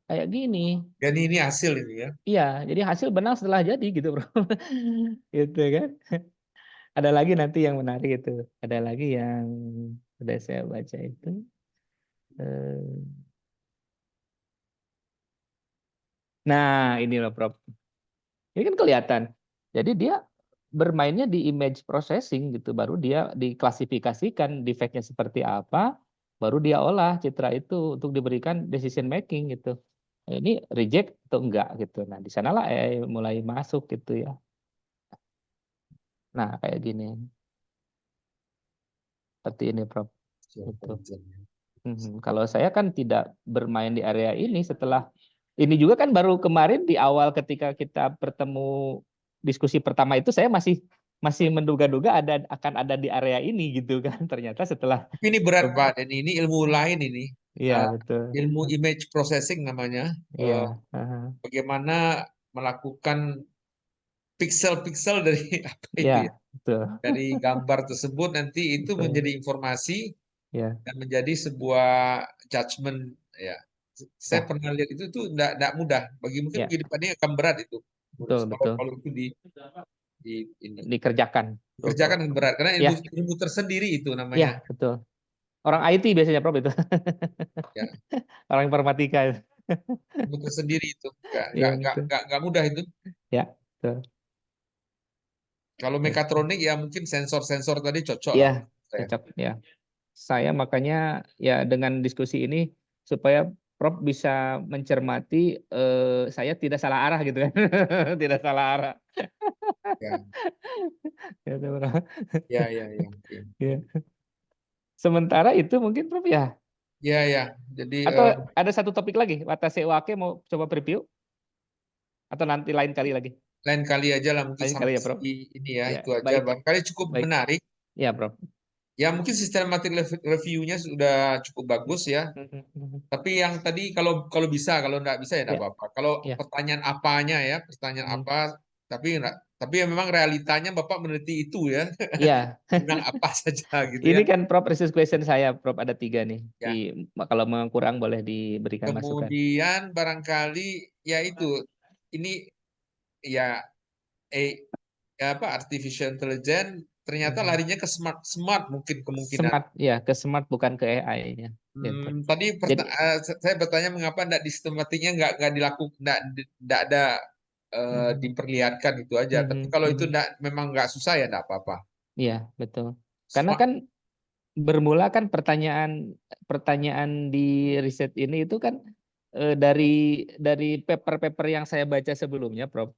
kayak gini. Dan ini hasil ini ya. Iya, jadi hasil benang setelah jadi gitu, Bro. Gitu kan. Ada lagi nanti yang menarik itu. Ada lagi yang sudah saya baca itu. Nah, ini loh, Prof. Ini kan kelihatan. Jadi dia bermainnya di image processing gitu, baru dia diklasifikasikan defect-nya seperti apa, baru dia olah citra itu untuk diberikan decision making gitu. Nah, ini reject atau enggak gitu. Nah, di sanalah AI mulai masuk gitu ya. Nah, kayak gini. Seperti ini, Prof. Gitu. Kalau saya kan tidak bermain di area ini setelah ini juga kan baru kemarin di awal ketika kita bertemu diskusi pertama itu saya masih menduga-duga akan ada di area ini gitu kan. Ternyata setelah Tapi ini berat Pak, dan ini ilmu lain ini. iya betul. Ilmu image processing namanya. Iya. Bagaimana melakukan pixel-pixel dari apa itu ya? Iya, betul. Dari gambar tersebut nanti itu Betul. menjadi informasi Ya. dan menjadi sebuah judgment ya. Saya Ya. pernah lihat itu tuh enggak mudah. Bagi mungkin Ya. bagi depannya akan berat itu. Betul, betul. Kalau itu ini Dikerjakan. dikerjakan dengan berat karena Ya. ilmu tersendiri itu Ya, namanya. betul. Orang IT biasanya, Prof, itu. Ya, Orang informatika. ilmu tersendiri itu. Iya, betul. Enggak mudah itu. Ya, betul. Kalau mekatronik ya mungkin sensor-sensor tadi cocok lah Iya, menurut saya. cocok ya. Saya makanya ya dengan diskusi ini supaya Prof bisa mencermati saya tidak salah arah gitu kan. Tidak salah arah. Ya, Gitu, Prof. ya. Ya. Sementara itu mungkin Prof ya. Ya. Jadi Atau ada satu topik lagi, Watashi Wake mau coba preview atau nanti lain kali lagi. lain kali aja lah mungkin Lain kali sampai ya, Prof. ini ya, Ya, itu aja. baik. Barangkali cukup Baik. menarik. Ya, Prof. Ya mungkin sistematik review-nya sudah cukup bagus ya. Tapi yang tadi kalau bisa, kalau nggak bisa ya nggak Ya. apa-apa. Kalau Ya. pertanyaan apanya ya, pertanyaan apa, tapi ya memang realitanya Bapak meneliti itu ya. Iya. Tentang apa saja gitu ya. Ini kan Prof research question saya, Prof ada 3 nih. Ya. Kalau kurang boleh diberikan masukan. Kemudian barangkali ya itu ini ya artificial intelligence ternyata larinya ke smart mungkin kemungkinan. Smart, ya ke smart bukan ke AI-nya. Gitu. Tadi Jadi, saya bertanya mengapa tidak sistematiknya nggak dilakukan, nggak ada diperlihatkan itu aja. Tapi kalau itu memang nggak susah ya nggak apa-apa. iya betul. Karena Smart. kan bermula kan pertanyaan di riset ini itu kan dari paper-paper yang saya baca sebelumnya, Prof.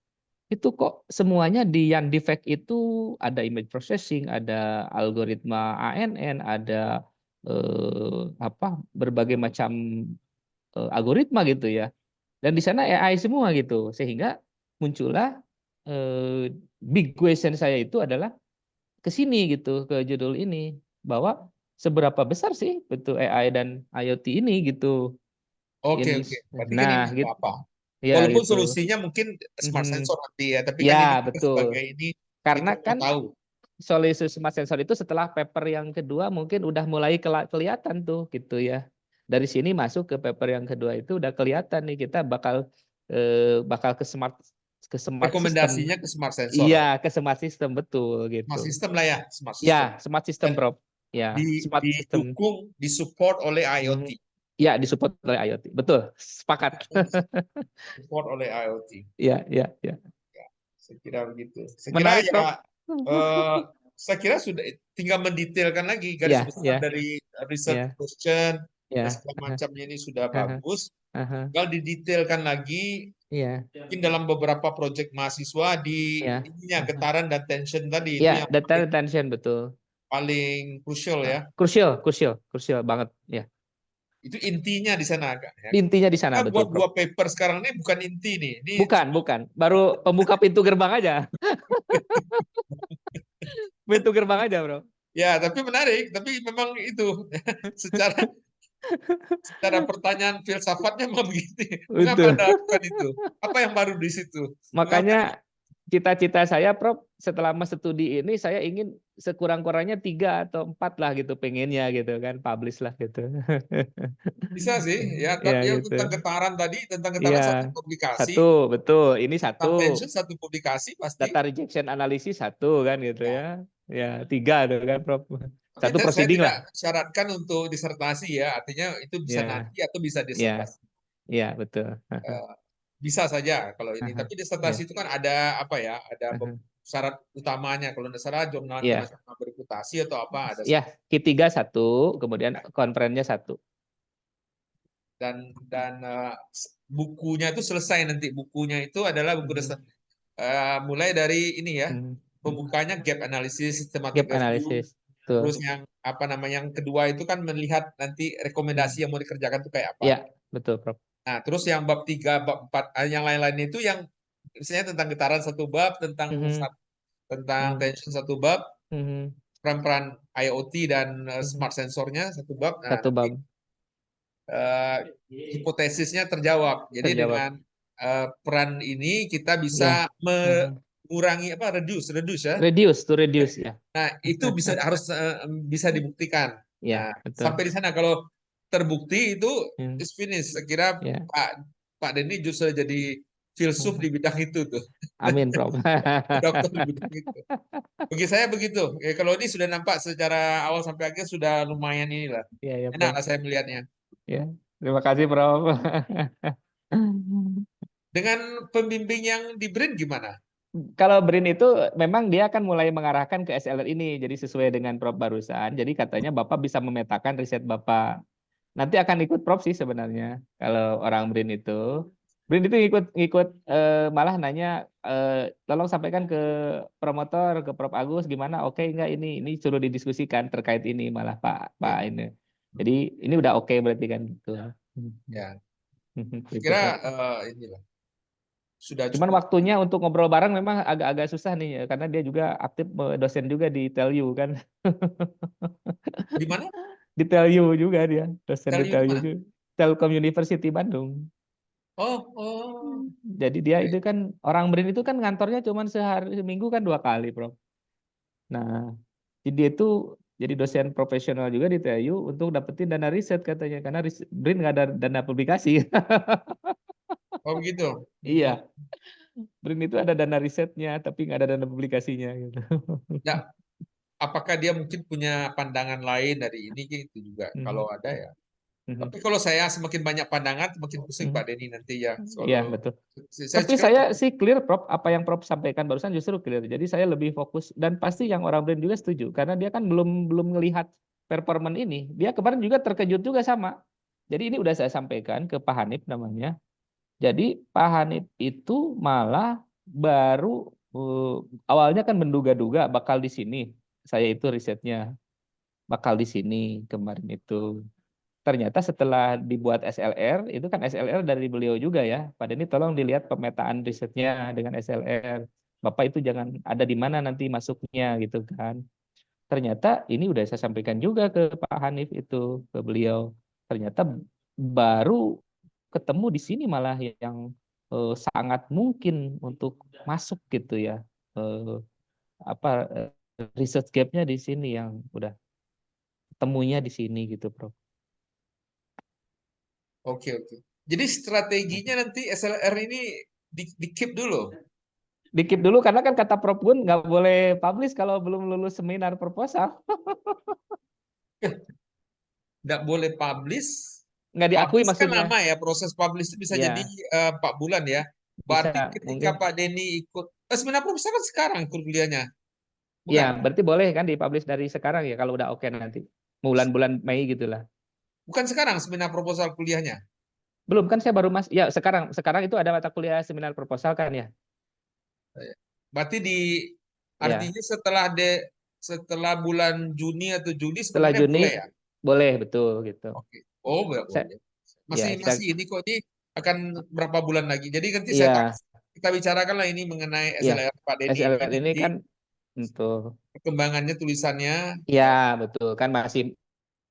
Itu kok semuanya yang defect itu ada image processing, ada algoritma ANN, ada berbagai macam algoritma gitu ya. Dan di sana AI semua gitu, sehingga muncullah big question saya itu adalah ke sini gitu, ke judul ini, bahwa seberapa besar sih betul AI dan IoT ini gitu. Oke. Ini, Berarti kan ini nah nggak gitu, apa-apa. ya Walaupun gitu. solusinya mungkin smart sensor nanti ya, tapi kan ini Ya kita betul. sebagai ini Karena kita mau kan tahu. solusi smart sensor itu setelah paper yang kedua mungkin udah mulai kelihatan tuh gitu ya. Dari sini masuk ke paper yang kedua itu udah kelihatan nih kita bakal ke smart system. Rekomendasinya ke smart sensor lah. Iya, ke smart system betul Smart gitu. system lah ya, smart system. Ya, smart system, Dan Bro. Ya, smart system. didukung, disupport oleh IoT. Ya, disupport oleh IoT. Betul, sepakat. Support oleh IoT. Ya. Saya kira begitu. Saya kira Menarik, Prof. saya kira sudah tinggal mendetailkan lagi garis Ya, besar dari research ya, question dan ya. segala macamnya ini sudah bagus. Aha. Tinggal didetailkan lagi Ya, mungkin dalam beberapa proyek mahasiswa di ya. ininya getaran dan tension tadi itu Ya, yang data retention betul. paling krusial ya. Krusial banget ya. Itu intinya di sana agak ya. Intinya di sana Kita betul, buat Prof. dua paper sekarang ini bukan inti nih. Ini Bukan. Baru pembuka pintu gerbang aja. Pintu gerbang aja, Bro. ya, tapi menarik. Tapi memang itu secara pertanyaan filsafatnya memang begini. Mengapa Betul. Anda lakukan itu? Apa yang baru di situ? Mengapa? Makanya cita-cita saya, Prof, setelah studi ini saya ingin sekurang-kurangnya 3 atau 4 lah gitu pengennya gitu kan, publish lah gitu. Bisa sih, ya. Ya Ya gitu. tentang getaran Iya, satu publikasi, satu betul. Ini tentang satu tension satu publikasi pasti. data rejection analysis satu kan gitu Ya. ya. Ya 3 tuh kan, Prof. Tapi Satu saya proceeding tidak lah. syaratkan untuk disertasi ya. Artinya itu bisa Ya, nanti atau bisa ya, disertasi. ya betul. Eh, Bisa saja kalau ini. Tapi Ya. disertasi itu kan ada apa ya? Ada syarat utamanya. Kalau tidak salah jurnal Ya. internasional bereputasi atau apa ada. Ya, ketiga satu, kemudian konferennya satu. Dan bukunya itu selesai nanti. Bukunya itu adalah buku dasar. Mulai dari ini ya. Pembukanya gap analysis, systematic Gap review. analysis. Tuh. Terus yang apa namanya yang kedua itu kan melihat nanti rekomendasi yang mau dikerjakan itu kayak apa. Ya, betul, Prof. Nah, terus yang bab 3, bab 4, yang lain-lain itu yang misalnya tentang getaran satu bab, tentang tension satu bab, peran-peran IoT dan smart sensornya satu bab. Nah, Satu bab. Hipotesisnya terjawab. Jadi dengan peran ini kita bisa mengurangi reduce ya. Reduce ya. Nah, itu harus bisa dibuktikan. Ya, Nah, betul. sampai di sana kalau terbukti itu is finish. Saya kira Pak Denny justru jadi filsuf di bidang itu tuh. Amin, Prof. Dokter di bidang itu. Bagi saya begitu. Kalau ini sudah nampak secara awal sampai akhir sudah lumayan inilah. Ya, Enak lah Prof. saya melihatnya. Ya, terima kasih, Prof. Dengan pembimbing yang di BRIN gimana? Kalau BRIN itu memang dia akan mulai mengarahkan ke SLR ini, jadi sesuai dengan Prof barusan. Jadi katanya Bapak bisa memetakan riset Bapak. Nanti akan ikut Prof sih sebenarnya kalau orang BRIN itu. BRIN itu ikut malah nanya tolong sampaikan ke promotor, ke Prof Agus gimana? Oke enggak ini suruh didiskusikan terkait ini malah Pak ini. Jadi ini udah oke berarti kan gitu. Ya. Gitu, Kira inilah. Sudah cuman cukup. waktunya untuk ngobrol bareng memang agak-agak susah nih karena dia juga aktif dosen juga di TELU kan. Di mana? Di TELU juga dia, dosen di TELU mana? juga. Telkom University Bandung. Oh. Jadi dia itu kan orang BRIN itu kan ngantornya cuman seminggu kan 2 kali, Prof. Nah, dia itu jadi dosen profesional juga di TELU untuk dapetin dana riset katanya karena BRIN nggak ada dana publikasi. Oh begitu. Iya. BRIN itu ada dana risetnya, tapi nggak ada dana publikasinya gitu. Nah, apakah dia mungkin punya pandangan lain dari ini gitu juga? Kalau ada ya. Tapi kalau saya semakin banyak pandangan, semakin pusing Pak Denny nanti ya. Iya, Kalau betul. saya Tapi kira saya sih clear, Prof. Apa yang Prof sampaikan barusan justru clear. Jadi saya lebih fokus, dan pasti yang orang BRIN juga setuju, karena dia kan belum ngelihat performan ini. Dia kemarin juga terkejut juga sama. Jadi ini udah saya sampaikan ke Pak Hanif namanya. Jadi Pak Hanif itu malah baru awalnya kan menduga-duga bakal di sini. Saya itu risetnya bakal di sini kemarin itu. Ternyata setelah dibuat SLR, itu kan SLR dari beliau juga ya. Pak Denny tolong dilihat pemetaan risetnya dengan SLR. Bapak itu jangan ada di mana nanti masuknya gitu kan. Ternyata ini udah saya sampaikan juga ke Pak Hanif itu, ke beliau. Ternyata baru ketemu di sini malah yang sangat mungkin untuk masuk gitu ya. Research gap-nya di sini yang udah temunya di sini gitu, Prof. Oke. Jadi strateginya nanti SLR ini di keep dulu. Dikip dulu karena kan kata Prof Gun nggak boleh publish kalau belum lulus seminar proposal. Nggak boleh publish. Nggak diakui Publish kan maksudnya. lama ya, proses publish itu bisa jadi Ya, 4 bulan ya. bisa Berarti ketika mungkin. Pak Denny ikut, seminar proposal kan sekarang kuliahnya, Ya, bukan? berarti boleh kan dipublish dari sekarang ya kalau udah oke nanti. Bulan-bulan Mei gitulah. Bukan sekarang seminar proposal kuliahnya. Belum kan saya baru ya sekarang itu ada mata kuliah seminar proposal kan ya. Berarti Ya, artinya setelah bulan Juni atau Juli setelah sebenarnya boleh Juni ya? boleh betul gitu. Oke. Oh, Saya, boleh. ya, Masih ini kok, ini akan berapa bulan lagi. Jadi nanti ya, kita bicarakan lah ini mengenai ya. SLR Pak Denny ini. SLR ini Nanti kan untuk perkembangannya tulisannya. ya betul kan masih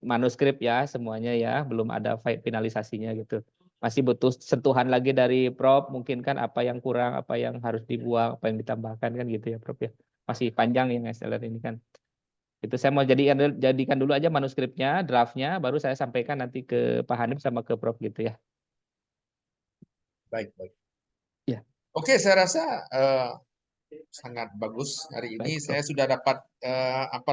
manuskrip ya semuanya ya, belum ada finalisasinya gitu. Masih butuh sentuhan lagi dari Prof, mungkin kan apa yang kurang, apa yang harus dibuang, apa yang ditambahkan kan gitu ya Prof ya. Masih panjang yang SLR ini kan. Itu saya mau jadikan dulu aja manuskripnya, draftnya, baru saya sampaikan nanti ke Pak Hanif sama ke Prof gitu ya. Baik. Ya, Oke, saya rasa sangat bagus hari ini. baik Prof. Saya sudah dapat apa